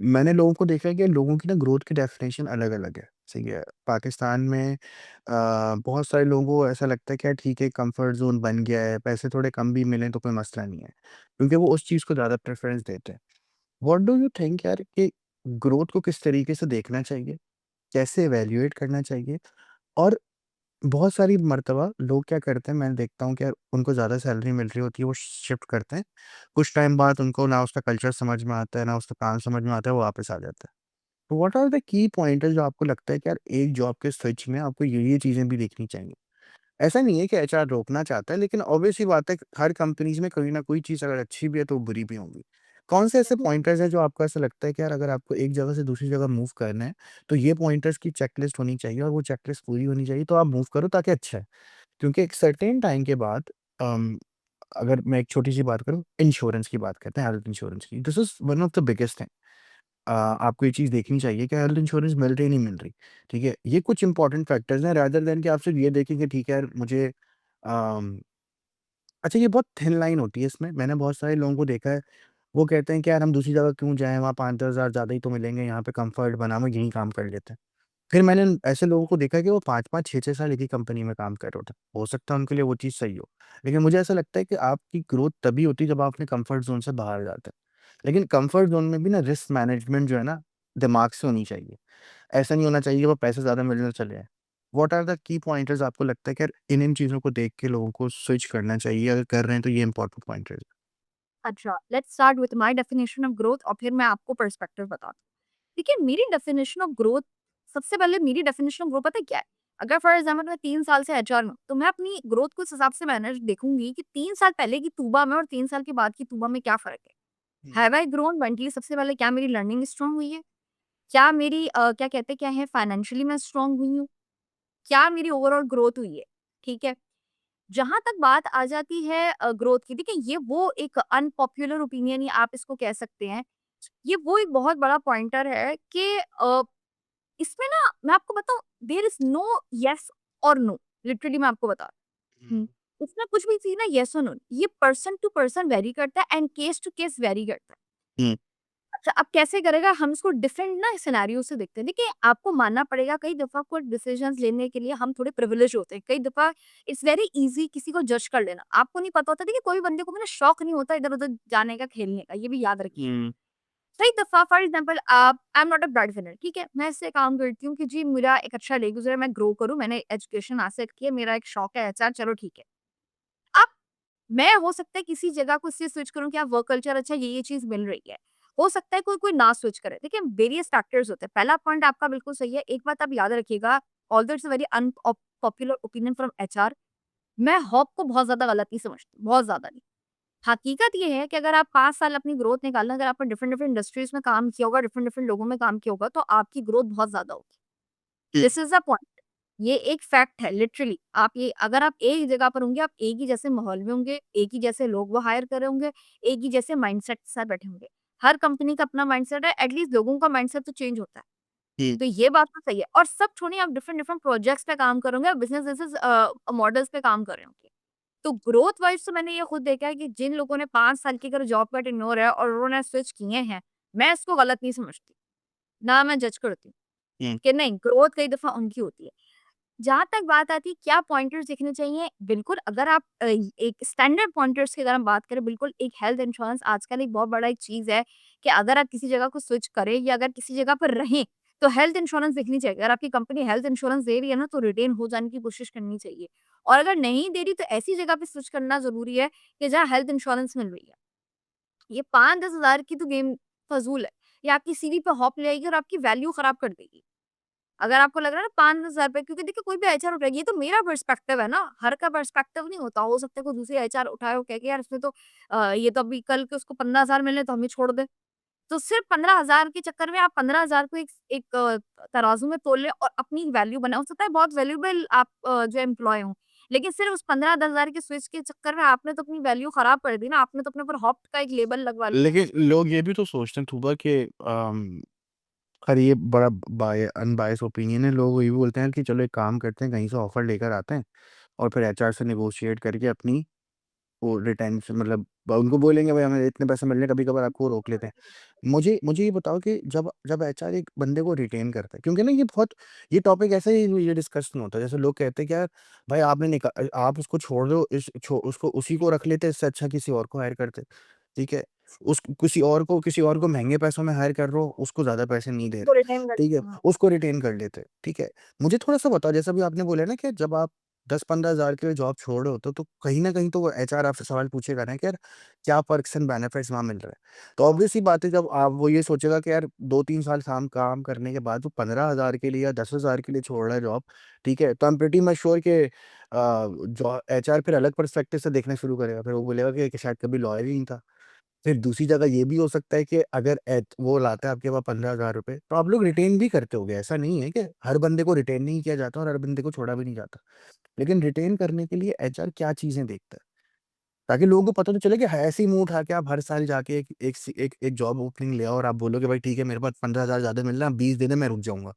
मैंने लोगों को देखा है कि लोगों की ना ग्रोथ की डेफिनेशन अलग-अलग है, सही है? पाकिस्तान में बहुत सारे लोगों को ऐसा लगता है कि यार ठीक है, कम्फर्ट ज़ोन बन गया है, पैसे थोड़े कम भी मिलें तो कोई मसला नहीं है, क्योंकि वो उस चीज़ को ज़्यादा प्रेफ़रेंस देते हैं। व्हाट डू यू थिंक यार कि ग्रोथ को किस तरीके से देखना चाहिए? कैसे इवैल्यूएट करना चाहिए? और बहुत सारी मर्तबा लोग क्या करते हैं, मैं देखता हूँ कि यार उनको ज़्यादा सैलरी मिल रही होती है, वो शिफ्ट करते हैं। कुछ टाइम बाद उनको ना उसका कल्चर समझ में आता है, ना उसका काम समझ में आता है, वो वापस आ जाता है। तो what are the key pointers जो आपको लगता है कि यार एक जॉब के स्विच में आपको ये चीज़ें भी देखनी चाहिए? ऐसा नहीं है कि एचआर रोकना चाहता है, लेकिन ऑब्वियस सी बात है हर कंपनीज़ में कोई ना कोई चीज़ अगर अच्छी भी है तो बुरी भी होंगी। कौन से ऐसे पॉइंटर्स हैं जो आपको ऐसा लगता है कि यार अगर आपको एक जगह से दूसरी जगह मूव करना है, तो ये पॉइंटर्स की चेकलिस्ट होनी चाहिए और वो चेकलिस्ट पूरी होनी चाहिए तो आप मूव करो ताकि अच्छा है। क्योंकि एक सर्टेन टाइम के बाद अम, अगर मैं एक छोटी-सी बात करूँ, इंश्योरेंस की बात करते हैं, हेल्थ इंश्योरेंस की। This is one of the biggest thing. आपको ये चीज़ देखनी चाहिए कि हेल्थ इंश्योरेंस मिल रही, नहीं मिल रही, ठीक है? ये कुछ इंपॉर्टेंट फैक्टर्स हैं रादर देन कि आप सिर्फ ये देखें कि ठीक है यार मुझे अम, अच्छा ये बहुत थिन लाइन होती है इसमें। मैंने बहुत सारे लोगों को देखा है, वो कहते हैं कि यार हम दूसरी जगह क्यों जाएँ, वहाँ 5-10 हज़ार ज़्यादा ही तो मिलेंगे, यहाँ पे कम्फर्ट बना हुआ है, यहीं काम कर लेते हैं। फिर मैंने ऐसे लोगों को देखा है कि वो 5-5, 6-6 साल एक ही कंपनी में काम कर रहे होते हैं। हो सकता है उनके लिए वो चीज़ सही हो। लेकिन मुझे ऐसा लगता है कि आपकी ग्रोथ तभी होती है जब आप अपने कम्फर्ट ज़ोन से बाहर जाते हैं। लेकिन कम्फर्ट ज़ोन में भी ना रिस्क मैनेजमेंट जो है ना, दिमाग से होनी चाहिए। ऐसा नहीं होना चाहिए कि वो पैसे ज़्यादा मिलने चले जाएँ। What are the key pointers आपको लगता है कि यार इन-इन चीज़ों को देख के लोगों को स्विच करना चाहिए, अगर कर रहे हैं तो ये इम्पोर्टेंट पॉइंटर्स हैं? अच्छा, let's start with my definition of growth और फिर मैं आपको पर्सपेक्टिव बताती हूँ। देखिए, मेरी डेफिनिशन ऑफ ग्रोथ सबसे पहले मेरी डेफिनिशन ऑफ ग्रोथ पता है क्या है? अगर फॉर एग्ज़ाम्पल मैं 3 साल से एचआर में हूँ, तो मैं अपनी ग्रोथ को इस हिसाब से मैनेज देखूँगी कि 3 साल पहले की तूबा में और 3 साल के बाद की तूबा में क्या फ़र्क है? हुँ, हैव आई ग्रोन मेंटली सबसे पहले क्या मेरी लर्निंग स्ट्रांग हुई है? क्या मेरी क्या कहते हैं क्या है फाइनेंशियली मैं स्ट्रांग हुई हूँ? क्या मेरी ओवरऑल ग्रोथ हुई है? ठीक है? जहाँ तक बात आ जाती है ग्रोथ की, देखिए ये वो एक अनपॉपुलर ओपिनियन ही आप इसको कह सकते हैं। ये वो एक बहुत बड़ा पॉइंटर है कि इसमें ना मैं आपको बताऊँ देयर इज़ नो येस और नो लिटरली मैं आपको बता हुँ, हुँ। इसमें कुछ भी चीज़ ना येस और नो ये पर्सन टू पर्सन वेरी करता है and case to case vary करता है। हुँ, अच्छा, अब कैसे करेगा हम इसको डिफरेंट ना सिनेरियो से देखते हैं। देखिए, आपको मानना पड़ेगा कई दफ़ा कुछ डिसीज़न्स लेने के लिए हम थोड़े प्रिविलेज होते हैं। कई दफ़ा इट्स वेरी ईज़ी किसी को जज कर लेना। आपको नहीं पता होता देखिए कोई बंदे को ना शौक नहीं होता इधर-उधर जाने का, खेलने का, ये भी याद रखिए। हुँ, कई दफ़ा फॉर एग्ज़ाम्पल आप I am not a bread winner ठीक है? मैं इससे काम करती हूँ कि जी मेरा एक अच्छा डे गुज़रे, मैं ग्रो करूँ, मैंने एजुकेशन हासिल की है, मेरा एक शौक है एचआर चलो ठीक है। अब मैं हो सकता है किसी जगह को इसलिए स्विच करूँ कि आप वर्क कल्चर अच्छा ये चीज़ मिल रही है। हो सकता है कोई-कोई ना स्विच करे। देखिए वेरियस फैक्टर्स होते हैं। पहला पॉइंट आपका बिल्कुल सही है। एक बात आप याद रखिएगा although it's a very popular opinion from HR मैं हॉप को बहुत ज़्यादा गलत नहीं समझती, बहुत ज़्यादा नहीं। हकीकत ये है कि अगर आप 5 साल अपनी ग्रोथ निकालना अगर आपने डिफरेंट-डिफरेंट इंडस्ट्रीज़ में काम किया होगा, डिफरेंट-डिफरेंट लोगों में काम किया होगा, तो आपकी ग्रोथ बहुत ज़्यादा होगी। हुँ, दिस इज़ द पॉइंट। ये एक फैक्ट है लिटरली। आप ये अगर आप एक ही जगह पर होंगे, आप एक ही जैसे माहौल में होंगे, एक ही जैसे लोग वो हायर कर रहे होंगे, एक ही जैसे माइंडसेट के साथ बैठे होंगे। हर कंपनी का अपना माइंडसेट है, एटलीस्ट लोगों का माइंडसेट तो चेंज होता है। हुँ, तो ये बात तो सही है और सब छोड़िए आप डिफरेंट-डिफरेंट प्रोजेक्ट्स पे काम करोगे और बिज़नेस मॉडल्स पे काम कर रहे होंगे। तो ग्रोथ वाइज़ तो मैंने ये खुद देखा है कि जिन लोगों ने 5 साल की अगर जॉब का टेन्योर है और उन्होंने स्विच किए हैं, मैं इसको गलत नहीं समझती, ना मैं जज करती हूँ, हुँ, कि नहीं ग्रोथ कई दफ़ा उनकी होती है। जहाँ तक बात आती है क्या पॉइंटर्स देखने चाहिए, बिल्कुल अगर आप एक स्टैंडर्ड पॉइंटर्स की अगर हम बात करें बिल्कुल एक हेल्थ इंश्योरेंस आजकल एक बहुत बड़ा एक चीज़ है कि अगर आप किसी जगह को स्विच करें या अगर किसी जगह पर रहें, तो हेल्थ इंश्योरेंस देखनी चाहिए। अगर आपकी कंपनी हेल्थ इंश्योरेंस दे रही है ना, तो रिटेन हो जाने की कोशिश करनी चाहिए और अगर नहीं दे रही, तो ऐसी जगह पे स्विच करना ज़रूरी है कि जहाँ हेल्थ इंश्योरेंस मिल रही है। ये 5-10 हज़ार की तो गेम फ़ज़ूल है। ये आपकी सीवी पे हॉप ले आएगी और आपकी वैल्यू खराब कर देगी। अगर आपको लग रहा है ना 5,000 रुपए क्योंकि देखिए कोई भी एचआर उठाएगी, ये तो मेरा पर्सपेक्टिव है ना, हर का पर्सपेक्टिव नहीं होता। हो सकता है कोई दूसरी एचआर उठाए और कहे कि यार इसमें तो ये तो अभी कल के उसको 15,000 मिले तो हम ही छोड़ दें। तो सिर्फ 15,000 के चक्कर में आप 15,000 को एक एक तराजू में तोल लें और अपनी वैल्यू बनाएँ। हो सकता है बहुत वैल्यूएबल आप जो एम्प्लॉयी हों, लेकिन सिर्फ उस 15-10,000 के स्विच के चक्कर में आपने तो अपनी वैल्यू खराब कर दी ना, आपने तो अपने ऊपर हॉप्ट का एक लेबल लगवा लिया। लेकिन लोग ये भी तो सोचते हैं थोड़ा कि खैर ये बड़ा अनबायस्ड ओपिनियन है। लोग ये भी बोलते हैं कि चलो एक काम करते हैं, कहीं से ऑफ़र लेकर आते हैं और फिर एचआर से नेगोशिएट करके अपनी वो रिटेंशन मतलब उनको बोलेंगे भाई हमें इतने पैसे मिलने कभी-कभार आपको रोक लेते हैं। मुझे मुझे ये बताओ कि जब जब एचआर एक बंदे को रिटेन करता है क्योंकि ना ये बहुत ये टॉपिक ऐसे ही ये डिस्कस नहीं होता। जैसे लोग कहते हैं कि यार भाई आपने आप उसको छोड़ दो उसको उसी को रख लेते इससे अच्छा किसी और को हायर करते। ठीक है? उस किसी और को महँगे पैसों में हायर कर रहे हो, उसको ज़्यादा पैसे नहीं दे तो रहे। रिटेन कर ठीक है? हाँ। उसको रिटेन कर लेते। ठीक है? मुझे थोड़ा-सा बताओ जैसा अभी आपने बोला ना कि जब आप 10-15 हज़ार के लिए जॉब छोड़ रहे होते हो, तो कहीं न कहीं तो वो एचआर आपसे सवाल पूछेगा ना कि यार क्या पर्क्स एंड बेनिफिट्स वहाँ मिल रहे हैं। तो ऑब्वियस सी बात है जब आप वो ये सोचेगा कि यार 2-3 साल काम काम करने के बाद वो 15,000 के लिए या 10,000 के लिए छोड़ रहा है जॉब, ठीक है? तो I am pretty much sure कि जो एचआर फिर अलग पर्सपेक्टिव से देखना शुरू करेगा, फिर वो बोलेगा कि शायद कभी लॉयर ही नहीं था। फिर दूसरी जगह ये भी हो सकता है कि अगर वो लाता है आपके पास 15,000 रुपए, तो आप लोग रिटेन भी करते होगे। ऐसा नहीं है कि हर बंदे को रिटेन नहीं किया जाता और हर बंदे को छोड़ा भी नहीं जाता। लेकिन रिटेन करने के लिए एचआर क्या चीजें देखता है, ताकि लोगों को पता तो चले कि ऐसे ही मुंह उठा के आप हर साल जाके एक जॉब ओपनिंग ले आओ और आप बोलो कि भाई ठीक है, मेरे पास 15,000 ज्यादा मिल रहा है, 20 दे दे, मैं रुक जाऊंगा।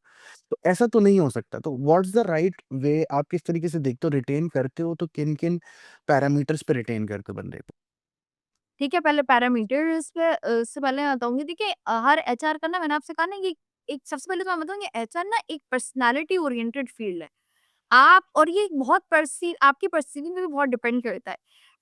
तो ऐसा तो नहीं हो सकता। तो व्हाट्स द राइट वे, आप किस तरीके से देखते हो, रिटेन करते हो तो किन किन पैरामीटर्स पे रिटेन करते हो बंदे को? ठीक है, पहले पैरामीटर्स पे से पहले मैं बताऊँगी, देखिए हर एचआर का ना, मैंने आपसे कहा ना कि एक सबसे पहले तो मैं बताऊँगी, एचआर ना एक पर्सनैलिटी ओरिएंटेड फील्ड है। आप और ये बहुत आपकी परसीविंग में भी बहुत डिपेंड करता है।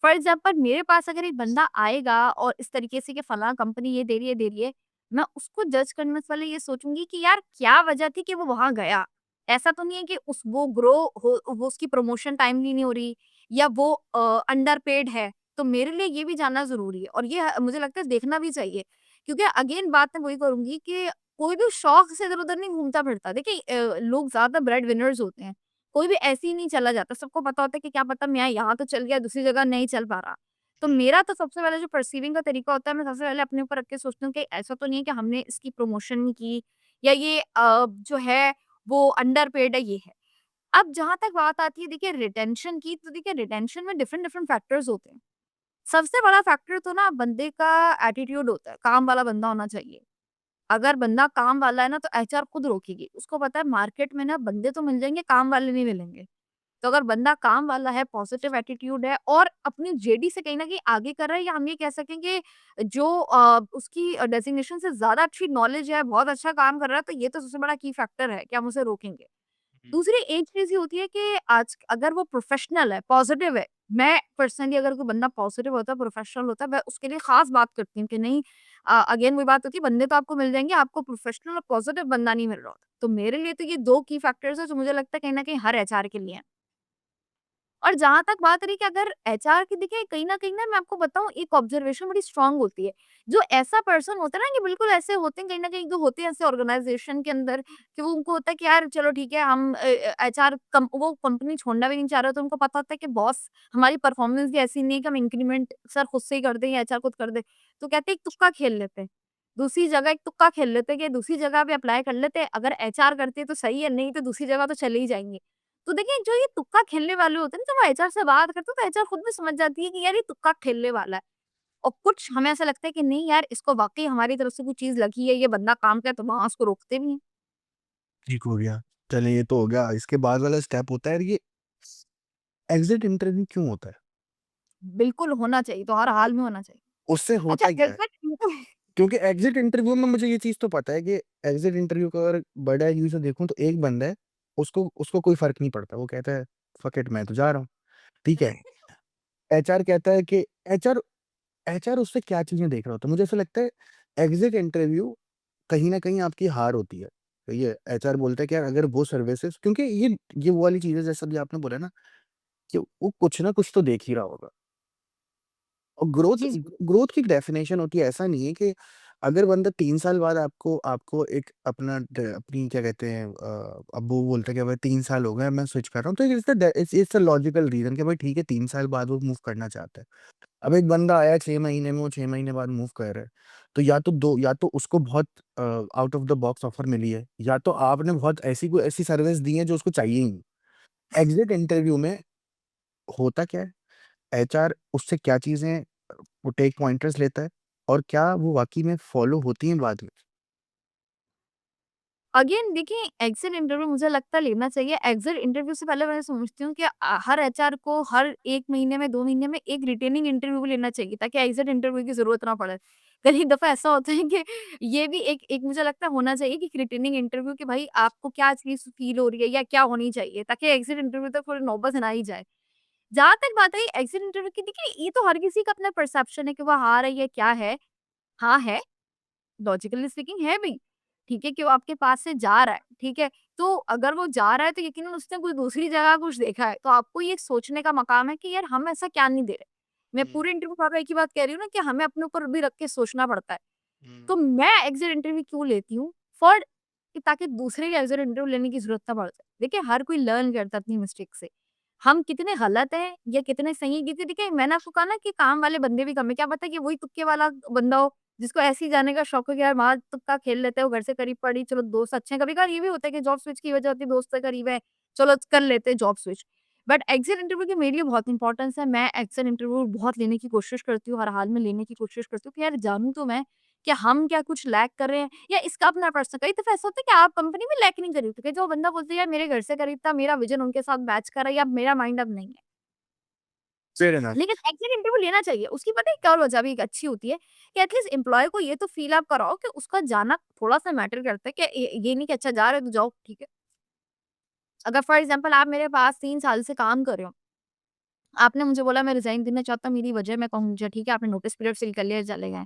फॉर एग्ज़ाम्पल मेरे पास अगर एक बंदा आएगा और इस तरीके से कि फलाँ कंपनी ये दे रही है, दे रही है, मैं उसको जज करने से पहले ये सोचूँगी कि यार क्या वजह थी कि वो वहाँ गया? ऐसा तो नहीं है कि उस वो ग्रो हो वो उसकी प्रमोशन टाइमली नहीं हो रही, या वो अंडरपेड है। तो मेरे लिए ये भी जानना ज़रूरी है और ये मुझे लगता है देखना भी चाहिए। क्योंकि अगेन बात मैं वही करूँगी कि कोई भी शौक से इधर-उधर नहीं घूमता-फिरता। देखिए लोग ज़्यादा ब्रेड विनर्स होते हैं। कोई भी ऐसे ही नहीं चला जाता। सबको पता होता है कि क्या पता मैं यहाँ तो चल गया, दूसरी जगह नहीं चल पा रहा। तो मेरा तो सबसे पहले जो परसीविंग का तरीका होता है, मैं सबसे पहले अपने ऊपर रख के सोचती हूँ कि ऐसा तो नहीं है कि हमने इसकी प्रमोशन नहीं की, या ये जो है वो अंडरपेड है, ये है। अब जहाँ तक बात आती है देखिए रिटेंशन की, तो देखिए रिटेंशन में डिफरेंट डिफरेंट फैक्टर्स होते हैं। सबसे बड़ा फैक्टर तो ना बंदे का एटीट्यूड होता है, काम वाला बंदा होना चाहिए। अगर बंदा काम वाला है ना, तो एचआर खुद रोकेगी। उसको पता है मार्केट में ना बंदे तो मिल जाएँगे, काम वाले नहीं मिलेंगे। तो अगर बंदा काम वाला है, पॉजिटिव एटीट्यूड है और अपनी जेडी से कहीं न कहीं आगे कर रहा है, या हम ये कह सकें कि जो उसकी डेज़िग्नेशन से ज़्यादा अच्छी नॉलेज है, बहुत अच्छा काम कर रहा है, तो ये तो सबसे बड़ा की फैक्टर है कि हम उसे रोकेंगे। हुँ। दूसरी एक चीज़ ये होती है कि आज अगर वो प्रोफ़ेशनल है, पॉज़िटिव है, मैं पर्सनली अगर कोई बंदा पॉज़िटिव होता है, प्रोफ़ेशनल होता है, मैं उसके लिए ख़ास बात करती हूँ कि नहीं अगेन वही बात होती है, बंदे तो आपको मिल जाएँगे, आपको प्रोफ़ेशनल और पॉज़िटिव बंदा नहीं मिल रहा होता। तो मेरे लिए तो ये 2 की फैक्टर्स हैं जो मुझे लगता है कहीं न कहीं हर एचआर के लिए हैं। और जहाँ तक बात रही कि अगर एचआर की, देखिए कहीं न कहीं ना मैं आपको बताऊँ, एक ऑब्जर्वेशन बड़ी स्ट्रॉन्ग होती है। जो ऐसा पर्सन होता है ना, कि बिल्कुल ऐसे होते हैं, कहीं न कहीं जो होते हैं ऐसे ऑर्गनाइज़ेशन के अंदर, कि वो उनको होता है कि यार चलो ठीक है, हम एचआर वो कंपनी छोड़ना भी नहीं चाह रहे, तो उनको पता होता है कि बॉस हमारी परफॉर्मेंस भी ऐसी नहीं है कि हम इंक्रीमेंट सर खुद से ही कर दें या एचआर खुद कर दे। तो कहते हैं एक तुक्का खेल लेते हैं। दूसरी जगह एक तुक्का खेल लेते हैं कि दूसरी जगह पे अप्लाई कर लेते हैं, अगर एचआर करती है तो सही है, नहीं तो दूसरी जगह तो चले ही जाएँगे। तो देखिए जो ये तुक्का खेलने वाले होते हैं ना, जब वो एचआर से बात करते हैं, तो एचआर खुद भी समझ जाती है कि यार ये तुक्का खेलने वाला है। और कुछ हमें ऐसा लगता है कि नहीं यार, इसको वाक़ई हमारी तरफ से कोई चीज़ लगी है, ये बंदा काम का है, तो वहाँ उसको रोकते भी हैं। ठीक हो गया। चलिए ये तो हो गया। इसके बाद वाला स्टेप होता है ये एग्ज़िट इंटरव्यू क्यों होता है? बिल्कुल होना चाहिए, तो हर हाल में होना चाहिए। उससे अच्छा होता क्या है? एग्ज़िट क्योंकि एग्ज़िट इंटरव्यू में मुझे ये चीज़ तो पता है कि एग्ज़िट इंटरव्यू को अगर बड़ा व्यू से देखूँ तो एक बंदा है, उसको उसको कोई फ़र्क नहीं पड़ता। वो कहता है फक इट, मैं तो जा रहा हूँ। ठीक है? एचआर कहता है कि एचआर एचआर उससे क्या चीज़ें देख रहा होता है। मुझे ऐसा लगता है एग्ज़िट इंटरव्यू कहीं न कहीं आपकी हार होती है। ये एचआर बोलता है कि यार अगर वो सर्विसेज़, क्योंकि ये वो वाली चीज़ है जैसा अभी आपने बोला ना कि वो कुछ ना कुछ तो देख ही रहा होगा। और जी, जी। ग्रोथ की डेफिनेशन होती है, ऐसा नहीं है कि अगर बंदा 3 साल बाद आपको आपको एक अपनी क्या कहते हैं, अब वो बोलता है कि भाई 3 साल हो गए मैं स्विच कर रहा हूँ, तो इट्स अ लॉजिकल रीज़न कि भाई ठीक है 3 साल बाद वो मूव करना चाहता है। अब एक बंदा आया 6 महीने में, वो 6 महीने बाद मूव कर रहा है, तो या तो उसको बहुत out of the box offer मिली है, या तो आपने बहुत कोई ऐसी सर्विस दी है जो उसको चाहिए ही नहीं। एग्ज़िट इंटरव्यू में होता क्या है? एचआर उससे क्या चीज़ें वो टेक पॉइंटर्स लेता है और क्या वो वाक़ई में फ़ॉलो होती हैं बाद में? अगेन देखिए एग्ज़िट इंटरव्यू मुझे लगता है लेना चाहिए। एग्ज़िट इंटरव्यू से पहले मैं समझती हूँ कि हर एचआर को हर 1 महीने में, 2 महीने में एक रिटेनिंग इंटरव्यू भी लेना चाहिए, ताकि एग्ज़िट इंटरव्यू की ज़रूरत ना पड़े। कई दफ़ा ऐसा होता है कि ये भी एक एक मुझे लगता है होना चाहिए कि रिटेनिंग इंटरव्यू, कि भाई आपको क्या चीज़ फ़ील हो रही है या क्या होनी चाहिए, ताकि एग्ज़िट इंटरव्यू तक थोड़ी नौबत ना ही जाए। जहाँ तक बात है एग्ज़िट इंटरव्यू की, देखिए ये तो हर किसी का अपना परसेप्शन है कि वो हाँ रही है, क्या है? हाँ है। लॉजिकली स्पीकिंग है भी, ठीक है? कि वो आपके पास से जा रहा है, ठीक है? तो अगर वो जा रहा है तो यकीनन उसने कोई दूसरी जगह कुछ देखा है, तो आपको ये सोचने का मकाम है कि यार हम ऐसा क्या नहीं दे रहे? मैं हुँ, पूरे इंटरव्यू में एक ही बात कह रही हूँ ना, कि हमें अपने ऊपर भी रख के सोचना पड़ता है। हुँ। तो मैं एग्ज़िट इंटरव्यू क्यों लेती हूँ? फॉर कि ताकि दूसरे के एग्ज़िट इंटरव्यू लेने की ज़रूरत ना पड़ जाए। देखिए हर कोई लर्न करता है अपनी मिस्टेक से। हम कितने गलत हैं या कितने सही हैं, क्योंकि देखिए मैंने आपको कहा ना कि काम वाले बंदे भी कम है, क्या पता कि वही तुक्के वाला बंदा हो, जिसको ऐसे ही जाने का शौक हो कि यार वहाँ तुक्का खेल लेते हैं, वो घर से करीब पड़ी, चलो दोस्त अच्छे हैं। कभी-कभार ये भी होता है कि जॉब स्विच की वजह होती है, दोस्त से करीब है, चलो कर लेते हैं job switch. But exit interview की मेरे लिए बहुत इम्पोर्टेंस है, मैं एग्ज़िट इंटरव्यू बहुत लेने की कोशिश करती हूँ, हर हाल में लेने की कोशिश करती हूँ कि यार जानूँ तो मैं कि हम क्या कुछ लैक कर रहे हैं या इसका अपना पर्सनल। कई दफ़ा ऐसा होता है कि आप कंपनी में लैक नहीं कर रही होती, जो बंदा बोलता है यार मेरे घर से करीब था, मेरा विज़न उनके साथ मैच कर रहा है या मेरा माइंड अब नहीं है। Fair enough. लेकिन एग्ज़िट इंटरव्यू लेना चाहिए, उसकी पता है क्या वजह भी एक अच्छी होती है कि एटलीस्ट एम्प्लॉयी को ये तो फ़ील आप कराओ कि उसका जाना थोड़ा-सा मैटर करता है, कि ये नहीं कि अच्छा जा रहे हो तो जाओ, ठीक है। अगर फॉर एग्ज़ाम्पल आप मेरे पास 3 साल से काम कर रहे हो, आपने मुझे बोला मैं रिज़ाइन देना चाहता हूँ, मेरी वजह मैं कहूँ अच्छा ठीक है, आपने नोटिस पीरियड फ़िल कर लिया, चले गए।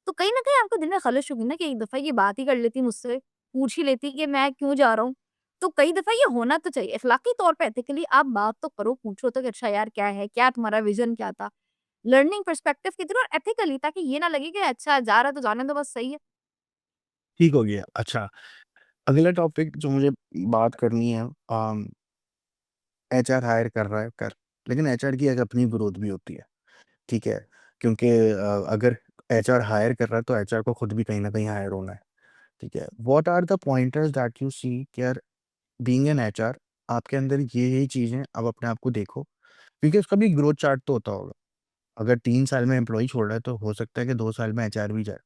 तो कहीं न कहीं आपको दिल में खलिश होगी ना कि एक दफ़ा ये बात ही कर लेती मुझसे, पूछ ही लेती कि मैं क्यों जा रहा हूँ। तो कई दफ़ा ये होना तो चाहिए, अखलाकी तौर पे एथिकली आप बात तो करो, पूछो तो कि अच्छा यार क्या है? क्या तुम्हारा विज़न क्या था? लर्निंग पर्सपेक्टिव की तरह और एथिकली, ताकि ये ना लगे कि अच्छा जा रहा है तो जाने दो, बस सही है। ठीक हो गया। अच्छा, अगला टॉपिक जो मुझे बात करनी है, एचआर हायर कर रहा है कर, लेकिन एचआर की एक अपनी ग्रोथ भी होती है, ठीक है? क्योंकि अगर एचआर हायर कर रहा है तो एचआर को खुद भी कहीं न कहीं हायर होना है, ठीक है? What are the pointers that you see कि यार बीइंग एन एचआर आपके अंदर ये चीज़ें अब अपने आप को देखो, क्योंकि उसका भी ग्रोथ चार्ट तो होता होगा। अगर 3 साल में एम्प्लॉयी छोड़ रहा है तो हो सकता है कि 2 साल में एचआर भी जाए।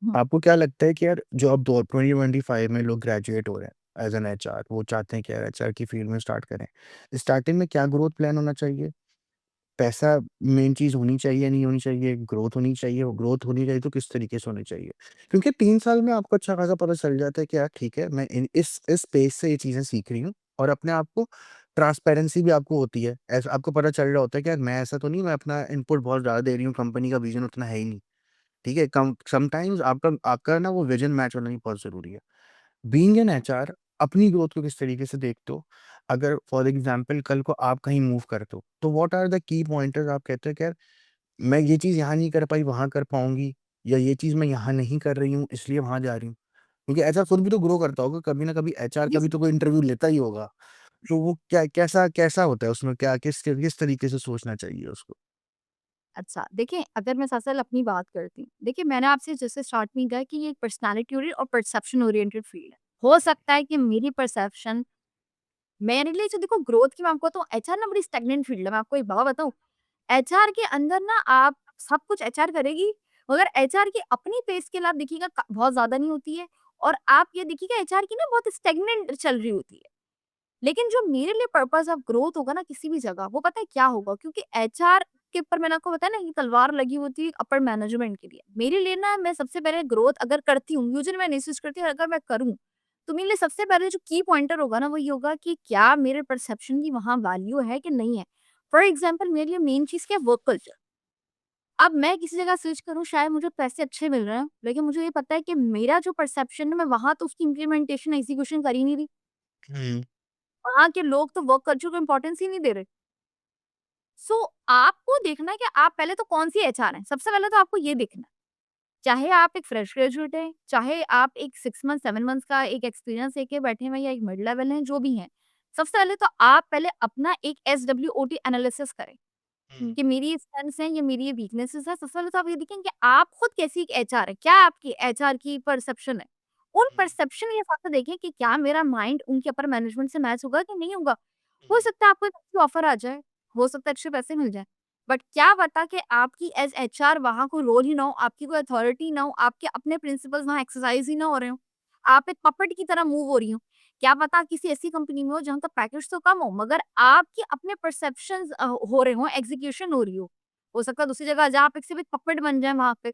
हुँ, आपको क्या लगता है कि यार जो अब दो 2025 में लोग ग्रेजुएट हो रहे हैं एज़ एन एचआर, वो चाहते हैं कि यार एचआर की फील्ड में स्टार्ट करें। स्टार्टिंग में क्या ग्रोथ प्लान होना चाहिए? पैसा मेन चीज़ होनी चाहिए, नहीं होनी चाहिए? ग्रोथ होनी चाहिए, वो ग्रोथ होनी चाहिए तो किस तरीके से होनी चाहिए? क्योंकि 3 साल में आपको अच्छा खासा पता चल जाता है कि यार ठीक है, मैं इन इस स्पेस से ये चीज़ें सीख रही हूँ और अपने आप को ट्रांसपेरेंसी भी आपको होती है। ऐसा आपको पता चल रहा होता है कि यार मैं ऐसा तो नहीं, मैं अपना इनपुट बहुत ज़्यादा दे रही हूँ, कंपनी का विज़न उतना है ही नहीं। ठीक है? कम समटाइम्स आपका आपका ना वो विज़न मैच होना भी बहुत ज़रूरी है। बीइंग एन एचआर अपनी ग्रोथ को किस तरीके से देखते हो? अगर फॉर एग्ज़ाम्पल कल को आप कहीं मूव करते हो, तो what are the key pointers आप कहते हो कि यार मैं ये चीज़ यहाँ नहीं कर पाई, वहाँ कर पाऊँगी, या ये चीज़ मैं यहाँ नहीं कर रही हूँ, इसलिए वहाँ जा रही हूँ। क्योंकि एचआर खुद भी तो ग्रो करता होगा, कभी ना कभी एचआर का यस। भी तो कोई इंटरव्यू लेता ही होगा। तो वो क्या कैसा कैसा होता है उसमें, क्या किस तरीके से सोचना चाहिए उसको? अच्छा, देखिए अगर मैं दरअसल अपनी बात करती हूँ, देखिए मैंने आपसे जैसे स्टार्ट में कहा कि ये एक पर्सनैलिटी और परसेप्शन ओरिएंटेड फील्ड है। हो सकता है कि मेरी परसेप्शन मेरे लिए जो देखो ग्रोथ की मैं आपको बताऊँ, एचआर ना बड़ी स्टैग्नेंट फील्ड है, मैं आपको एक बात बताऊँ। एचआर के अंदर ना आप सब कुछ एचआर करेगी, मगर एचआर की अपनी पे स्केल आप देखिएगा बहुत ज़्यादा नहीं होती है, और आप ये देखिएगा एचआर की ना बहुत स्टैग्नेंट चल रही होती है। लेकिन जो मेरे लिए पर्पस ऑफ ग्रोथ होगा ना किसी भी जगह, वो पता है क्या होगा? क्योंकि एचआर के ऊपर मैंने आपको बताया ना ये तलवार लगी होती है अपर मैनेजमेंट के लिए। मेरे लिए ना मैं सबसे पहले ग्रोथ अगर करती हूँ, यूजुअली मैं नहीं स्विच करती हूँ, अगर मैं करूँ, तो मेरे लिए सबसे पहले जो की पॉइंटर होगा ना वो ये होगा कि क्या मेरे परसेप्शन की वहाँ वैल्यू है कि नहीं है? फॉर एग्ज़ाम्पल मेरे लिए मेन चीज़ क्या है? Work culture. अब मैं किसी जगह स्विच करूँ, शायद मुझे पैसे अच्छे मिल रहे हैं, लेकिन मुझे ये पता है कि मेरा जो परसेप्शन है मैं वहाँ तो उसकी इम्प्लीमेंटेशन, एग्ज़ीक्यूशन कर ही नहीं रही। हुँ, वहाँ के लोग तो वर्क कल्चर को इम्पोर्टेंस ही नहीं दे रहे। सो आपको देखना है कि आप पहले तो कौन-सी एचआर हैं, सबसे पहले तो आपको ये देखना है। चाहे आप एक फ्रेश ग्रेजुएट हैं, चाहे आप एक 6 मंथ, 7 मंथ्स का एक एक्सपीरियंस लेके बैठे हुए हैं या एक मिड लेवल हैं, जो भी हैं। सबसे पहले तो आप पहले अपना एक एसडब्ल्यूओटी एनालिसिस करें। हुँ, कि मेरी ये स्ट्रेंथ्स हैं, ये मेरी ये वीकनेसेस हैं। सबसे पहले तो आप ये देखें कि आप खुद कैसी एक एचआर हैं, क्या आपकी एचआर की परसेप्शन है? उन हुँ, परसेप्शन ये फैक्टर देखें कि क्या मेरा माइंड उनके अपर मैनेजमेंट से मैच होगा कि नहीं होगा? हो हुँ, सकता है आपको एक अच्छी ऑफर आ जाए, हो सकता है अच्छे पैसे मिल जाएँ, बट क्या पता कि आपकी एज़ एचआर वहाँ कोई रोल ही ना हो, आपकी कोई अथॉरिटी ना हो, आपके अपने प्रिंसिपल्स वहाँ एक्सरसाइज़ ही ना हो रहे हों। आप एक पपेट की तरह मूव हो रही हो। क्या पता आप किसी ऐसी कंपनी में हो जहाँ का पैकेज तो कम हो, मगर आपके अपने परसेप्शंस हो रहे हों, एग्ज़ीक्यूशन हो रही हो सकता है दूसरी जगह जहाँ आप एक सिर्फ़ एक पपेट बन जाएँ वहाँ पे।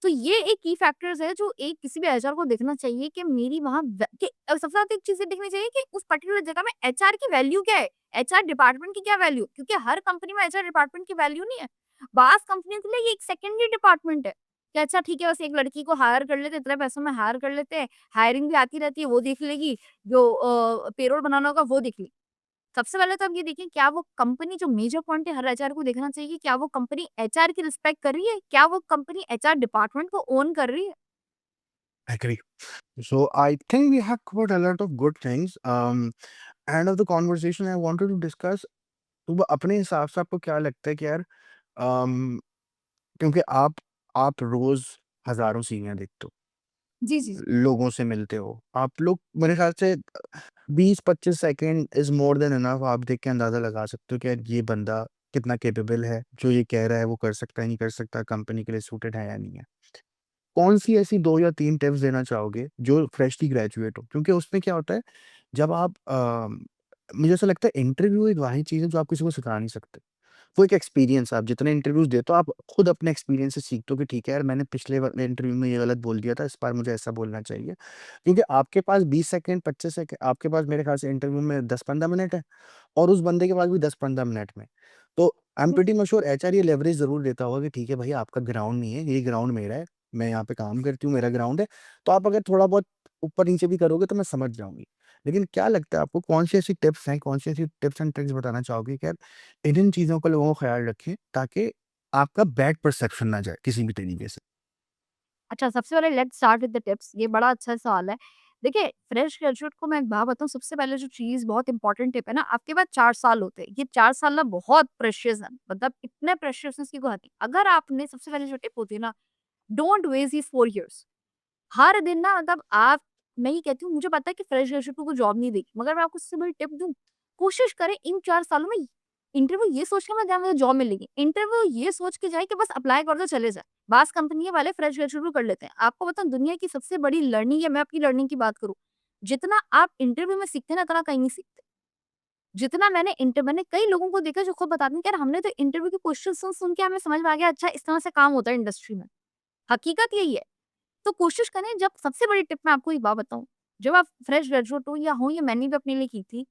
तो ये एक की फैक्टर्स है जो एक किसी भी एचआर को देखना चाहिए कि मेरी वहाँ सबसे ज़्यादा एक चीज़ ये देखनी चाहिए कि उस पर्टिकुलर जगह में एचआर की वैल्यू क्या है? एचआर डिपार्टमेंट की क्या वैल्यू? क्योंकि हर कंपनी में एचआर डिपार्टमेंट की वैल्यू नहीं है। बाज़ कंपनियों के लिए ये एक सेकेंडरी डिपार्टमेंट है, कि अच्छा ठीक है बस एक लड़की को हायर कर लेते हैं, इतने पैसों में हायर कर लेते हैं, हायरिंग भी आती रहती है, वो देख लेगी, जो पेरोल बनाना होगा वो देख लेगी। सबसे पहले तो आप ये देखिए क्या वो कंपनी, जो मेजर पॉइंट है हर एचआर को देखना चाहिए कि क्या वो कंपनी एचआर की रिस्पेक्ट कर रही है? क्या वो कंपनी एचआर डिपार्टमेंट को ओन कर रही है? Agree. So I think we have covered a lot of good things. End of the conversation, I wanted to discuss तो वो अपने हिसाब से आपको क्या लगता है कि यार अम, क्योंकि आप रोज़ हज़ारों सीढ़ियाँ देखते हो, जी, जी, जी। लोगों से मिलते हो। आप लोग मेरे ख़्याल से 20-25 second is more than enough आप देख के अंदाज़ा लगा सकते हो कि यार ये बंदा कितना कैपेबल है, जो ये कह रहा है वो कर सकता है, नहीं कर सकता, कंपनी के लिए सूटेड है या नहीं है। कौन-सी ऐसी 2 या 3 टिप्स देना चाहोगे जो फ्रेशली ग्रेजुएट हो? क्योंकि उसमें क्या होता है जब आप मुझे ऐसा लगता है इंटरव्यू एक वाहिद चीज़ है जो आप किसी को सिखा नहीं सकते। वो एक एक्सपीरियंस आप जितने इंटरव्यूज़ देते हो आप खुद अपने एक्सपीरियंस से सीखते हो कि ठीक है यार मैंने पिछले इंटरव्यू में ये गलत बोल दिया था, इस बार मुझे ऐसा बोलना चाहिए। क्योंकि आपके पास 20 सेकंड 25 सेकंड आपके पास मेरे ख़्याल से इंटरव्यू में 10-15 मिनट है और उस बंदे के पास भी 10-15 मिनट में। तो I am hmm, pretty much sure HR ये लेवरेज ज़रूर देता होगा कि ठीक है भाई आपका ग्राउंड नहीं है, ये ग्राउंड मेरा है। मैं यहाँ पे काम करती हूँ, मेरा ग्राउंड है। तो आप अगर थोड़ा बहुत ऊपर-नीचे भी करोगे तो मैं समझ जाऊँगी। लेकिन क्या लगता है आपको कौन-सी ऐसी टिप्स हैं, कौन-सी ऐसी टिप्स एंड ट्रिक्स बताना चाहोगे कि यार इन चीज़ों का लोगों को ख़्याल रखें ताकि आपका बैड परसेप्शन ना जाए किसी भी तरीके से? अच्छा, सबसे पहले let's start with the tips. ये बड़ा अच्छा सवाल है। देखिए, फ्रेश ग्रेजुएट को मैं एक बात बताऊँ, सबसे पहले जो चीज़ बहुत इंपॉर्टेंट टिप है ना, आपके पास 4 साल होते हैं। ये 4 साल ना बहुत प्रेशियस है, मतलब इतने प्रेशियसनेस की कोई हद नहीं। अगर आपने सबसे पहले जो टिप होती है ना, डोंट वेस्ट these 4 years। हर दिन ना, मतलब आप, मैं ये कहती हूँ, मुझे पता है कि फ्रेश ग्रेजुएट को कोई जॉब नहीं देगी, मगर मैं आपको सबसे बड़ी टिप दूँ, कोशिश करें इन 4 सालों में इंटरव्यू ये सोच के मत जाए मुझे जॉब मिलेगी। इंटरव्यू ये सोच के जाए कि बस अप्लाई कर दो चले जाएँ। बाज़ कंपनियाँ वाले फ्रेश ग्रेजुएट को कर लेते हैं। आपको बताऊँ, दुनिया की सबसे बड़ी लर्निंग, या मैं अपनी लर्निंग की बात करूँ, जितना आप इंटरव्यू में सीखते हैं ना, उतना कहीं नहीं सीखते। जितना मैंने कई लोगों को देखा जो खुद बताते हैं कि यार हमने तो इंटरव्यू के क्वेश्चन सुन-सुन के हमें समझ में आ गया, अच्छा इस तरह से काम होता है इंडस्ट्री में। हकीकत यही है। तो कोशिश करें, जब सबसे बड़ी टिप मैं आपको एक बात बताऊँ, जब आप फ्रेश ग्रेजुएट हो या मैंने भी अपने लिए की थी,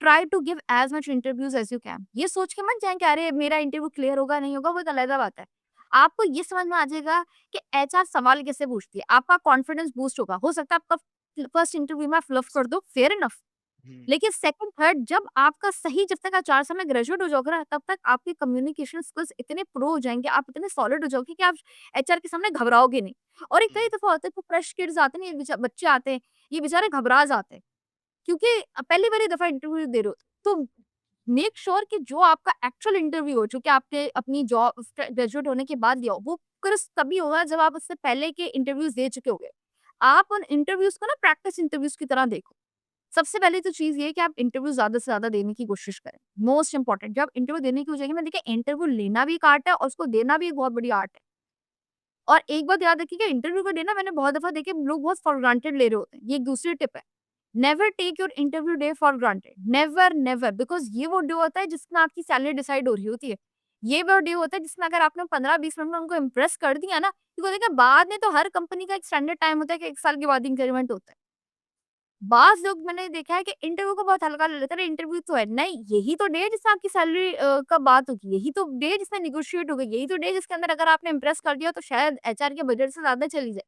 try to give as much interviews as you can. ये सोच के मत जाएँ कि अरे मेरा इंटरव्यू क्लियर होगा, नहीं होगा, वो एक अलग बात है। आपको ये समझ में आ जाएगा कि एचआर सवाल कैसे पूछती है, आपका कॉन्फिडेंस बूस्ट होगा। हो सकता है आपका फर्स्ट इंटरव्यू में आप फ्लफ कर दो, फेयर इनफ। हुँ। लेकिन सेकंड, थर्ड, जब आपका सही, जब तक आप 4 साल में ग्रेजुएट हो जाओगे ना, तब तक आपके कम्युनिकेशन स्किल्स इतने प्रो हो जाएँगे, आप इतने सॉलिड हो जाओगे कि आप एचआर के सामने घबराओगे नहीं। और एक कई दफ़ा होता है, तो फ्रेश किड्स आते हैं ना, ये बच्चे आते हैं, ये बेचारे घबरा जाते हैं, क्योंकि पहली-पहली दफ़ा इंटरव्यू दे रहे हो। तो मेक श्योर कि जो आपका एक्चुअल इंटरव्यू हो, जो कि आपने अपनी जॉब ग्रेजुएट होने के बाद दिया हो, वो क्रिस्प तभी होगा जब आप उससे पहले के इंटरव्यूज़ दे चुके होंगे। आप उन इंटरव्यूज़ को ना प्रैक्टिस इंटरव्यूज़ की तरह देखो। सबसे पहले तो चीज़ ये है कि आप इंटरव्यू ज़्यादा से ज़्यादा देने की कोशिश करें। मोस्ट इम्पोर्टेंट, जब इंटरव्यू देने की हो जाएगी ना, देखिए इंटरव्यू लेना भी एक आर्ट है और उसको देना भी एक बहुत बड़ी आर्ट है। और एक बात याद रखिएगा, इंटरव्यू को देना, मैंने बहुत दफ़ा देखे लोग बहुत फॉर ग्रांटेड ले रहे होते हैं। ये एक दूसरी टिप है। Never take your interview day for granted. Never, never, because ये वो डे होता है जिसमें आपकी सैलरी डिसाइड हो रही होती है। ये वो डे होता है जिसमें अगर आपने 15-20 मिनट में उनको इम्प्रेस कर दिया ना, क्योंकि देखिए बाद में तो हर कंपनी का एक स्टैंडर्ड टाइम होता है कि 1 साल के बाद इंक्रीमेंट होता है। बाज़ लोग मैंने देखा है कि इंटरव्यू को बहुत हल्का ले लेते हैं, अरे इंटरव्यू तो है। नहीं, यही तो डे है जिसमें आपकी सैलरी का बात होगी, यही तो डे है जिसमें नेगोशिएट होगा, यही तो डे है जिसके अंदर अगर आपने इम्प्रेस कर दिया तो शायद एचआर के बजट से ज़्यादा चली जाए।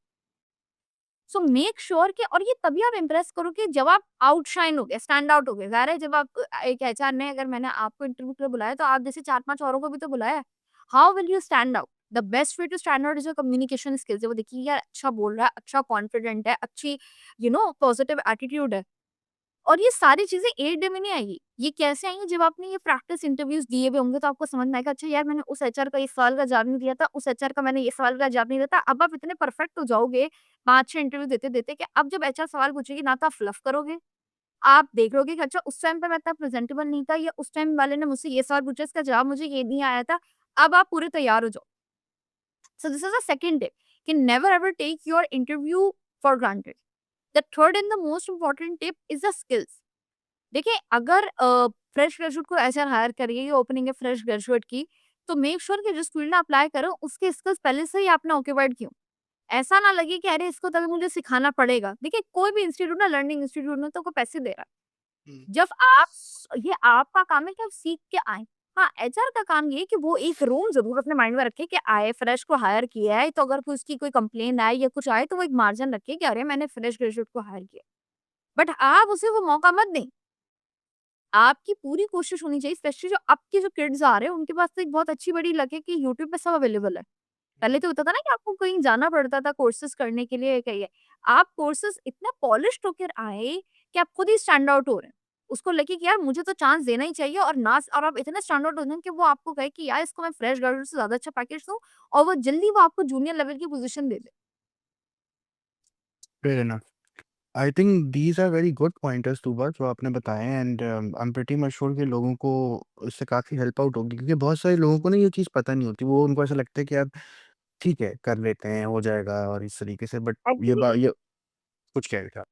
सो मेक श्योर कि, और ये तभी आप इम्प्रेस करोगे जब आप आउटशाइन हो गए, स्टैंड आउट हो गए। ज़ाहिर है, जब आप एक एचआर ने, अगर मैंने आपको इंटरव्यू के लिए बुलाया तो आप जैसे 4-5 औरों को भी तो बुलाया है। How will you stand out? The best way to stand out is your communication skills. वो देखिए यार अच्छा बोल रहा है, अच्छा कॉन्फिडेंट है, अच्छी पॉजिटिव एटीट्यूड है। और ये सारी चीज़ें एक डे में नहीं आएगी। ये कैसे आएँगी, जब आपने ये प्रैक्टिस इंटरव्यूज़ दिए हुए होंगे तो आपको समझ में आएगा, अच्छा यार मैंने उस एचआर का इस सवाल का जवाब नहीं दिया था, उस एचआर का मैंने ये सवाल का जवाब नहीं दिया था। अब आप इतने परफेक्ट हो जाओगे 5-6 इंटरव्यू देते-देते कि अब जब एचआर सवाल पूछेगी ना, तो आप फ्लफ करोगे। आप देख लोगे कि अच्छा उस टाइम पे मैं इतना प्रेज़ेंटेबल नहीं था, या उस टाइम वाले ने मुझसे ये सवाल पूछा, इसका जवाब मुझे ये नहीं आया था। अब आप पूरे तैयार हो जाओ। So this is the second tip, कि never ever take your interview for granted. The third and the most important tip is the skills. देखिए, अगर फ्रेश ग्रेजुएट को एचआर हायर कर रही है, ये ओपनिंग है फ्रेश ग्रेजुएट की, तो मेक श्योर कि जिस फील्ड में अप्लाई करो उसके स्किल्स पहले से ही आपने ऑक्यूपाइड की हों। ऐसा ना लगे कि अरे इसको तो अभी मुझे सिखाना पड़ेगा। देखिए, कोई भी इंस्टीट्यूट ना, लर्निंग इंस्टीट्यूट में तो कोई पैसे दे रहा है। हुँ। जब आप ये आपका काम है कि आप सीख के आएँ। हाँ, एचआर का काम ये है कि वो एक रूल ज़रूर अपने माइंड में रखे कि आए फ्रेश को हायर किया है, तो अगर कोई उसकी कोई कंप्लेन आए या कुछ आए, तो वो एक मार्जिन रखे कि अरे मैंने फ्रेश ग्रेजुएट को हायर किया। बट आप उसे वो मौका मत दें। आपकी पूरी कोशिश होनी चाहिए, स्पेशली जो अब के जो किड्स आ रहे हैं, उनके पास तो एक बहुत अच्छी बड़ी लक है कि यूट्यूब पे सब अवेलेबल है। पहले तो होता था ना कि आपको कहीं जाना पड़ता था कोर्सेज़ करने के लिए, कहिए। आप कोर्सेज़ इतना पॉलिश्ड होकर आए कि आप खुद ही स्टैंड आउट हो रहे हैं। उसको लेके कि यार मुझे तो चांस देना ही चाहिए और ना और आप इतने स्टैंडर्ड हो जाएँ कि वो आपको कहे कि यार इसको मैं फ्रेश ग्रेजुएट से ज़्यादा अच्छा पैकेज दूँ और वो जल्दी वो आपको जूनियर लेवल की पोज़ीशन दे दे। Fair enough. I think these are very good pointers towards जो आपने बताए, and I am pretty much sure कि लोगों को इससे काफ़ी हेल्प आउट होगी, क्योंकि बहुत सारे लोगों को ना ये चीज़ पता नहीं होती। वो उनको ऐसा लगता है कि यार ठीक है, कर लेते हैं, हो जाएगा और इस तरीके से, बट एग्री। ये कुछ कह रहे थे आप?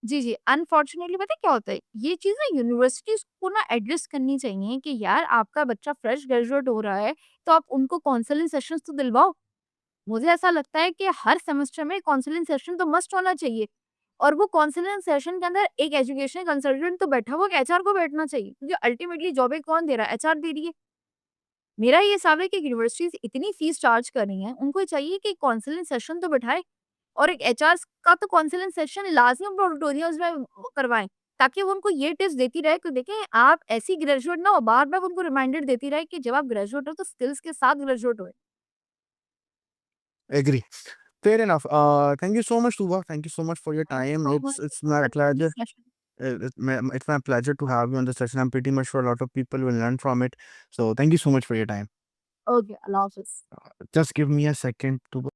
जी, जी। अनफॉर्च्युनेटली पता है क्या होता है? ये चीज़ ना यूनिवर्सिटीज़ को ना एड्रेस करनी चाहिए कि यार आपका बच्चा फ्रेश ग्रेजुएट हो रहा है, तो आप उनको काउंसलिंग सेशंस तो दिलवाओ। मुझे ऐसा लगता है कि हर सेमेस्टर में काउंसलिंग सेशन तो मस्ट होना चाहिए और वो काउंसलिंग सेशन के अंदर एक एजुकेशन कंसल्टेंट तो बैठा हुआ, एक एचआर को बैठना चाहिए क्योंकि अल्टीमेटली जॉब कौन दे रहा है? एचआर दे रही है। मेरा ये हिसाब है कि यूनिवर्सिटीज़ इतनी फीस चार्ज कर रही हैं, उनको चाहिए कि काउंसलिंग सेशन तो बिठाएँ और एक एचआर का तो काउंसलिंग सेशन लाज़मी ऑडिटोरियम्स में वो करवाएँ, ताकि वो उनको ये टिप्स देती रहे कि देखें आप ऐसी ग्रेजुएट ना हो, बार-बार उनको रिमाइंडर देती रहे कि जब आप ग्रेजुएट हो तो स्किल्स के साथ ग्रेजुएट हो। Agree. Fair enough. Thank you so much Tuba, thank you so much for your thank you time. So much It's for my the pleasure. Discussion. It's my pleasure to have you on the session. I'm pretty much sure a lot of people will learn from it. So thank you so much for your time. Okay, अल्लाह हाफ़िज़। Just give me a second to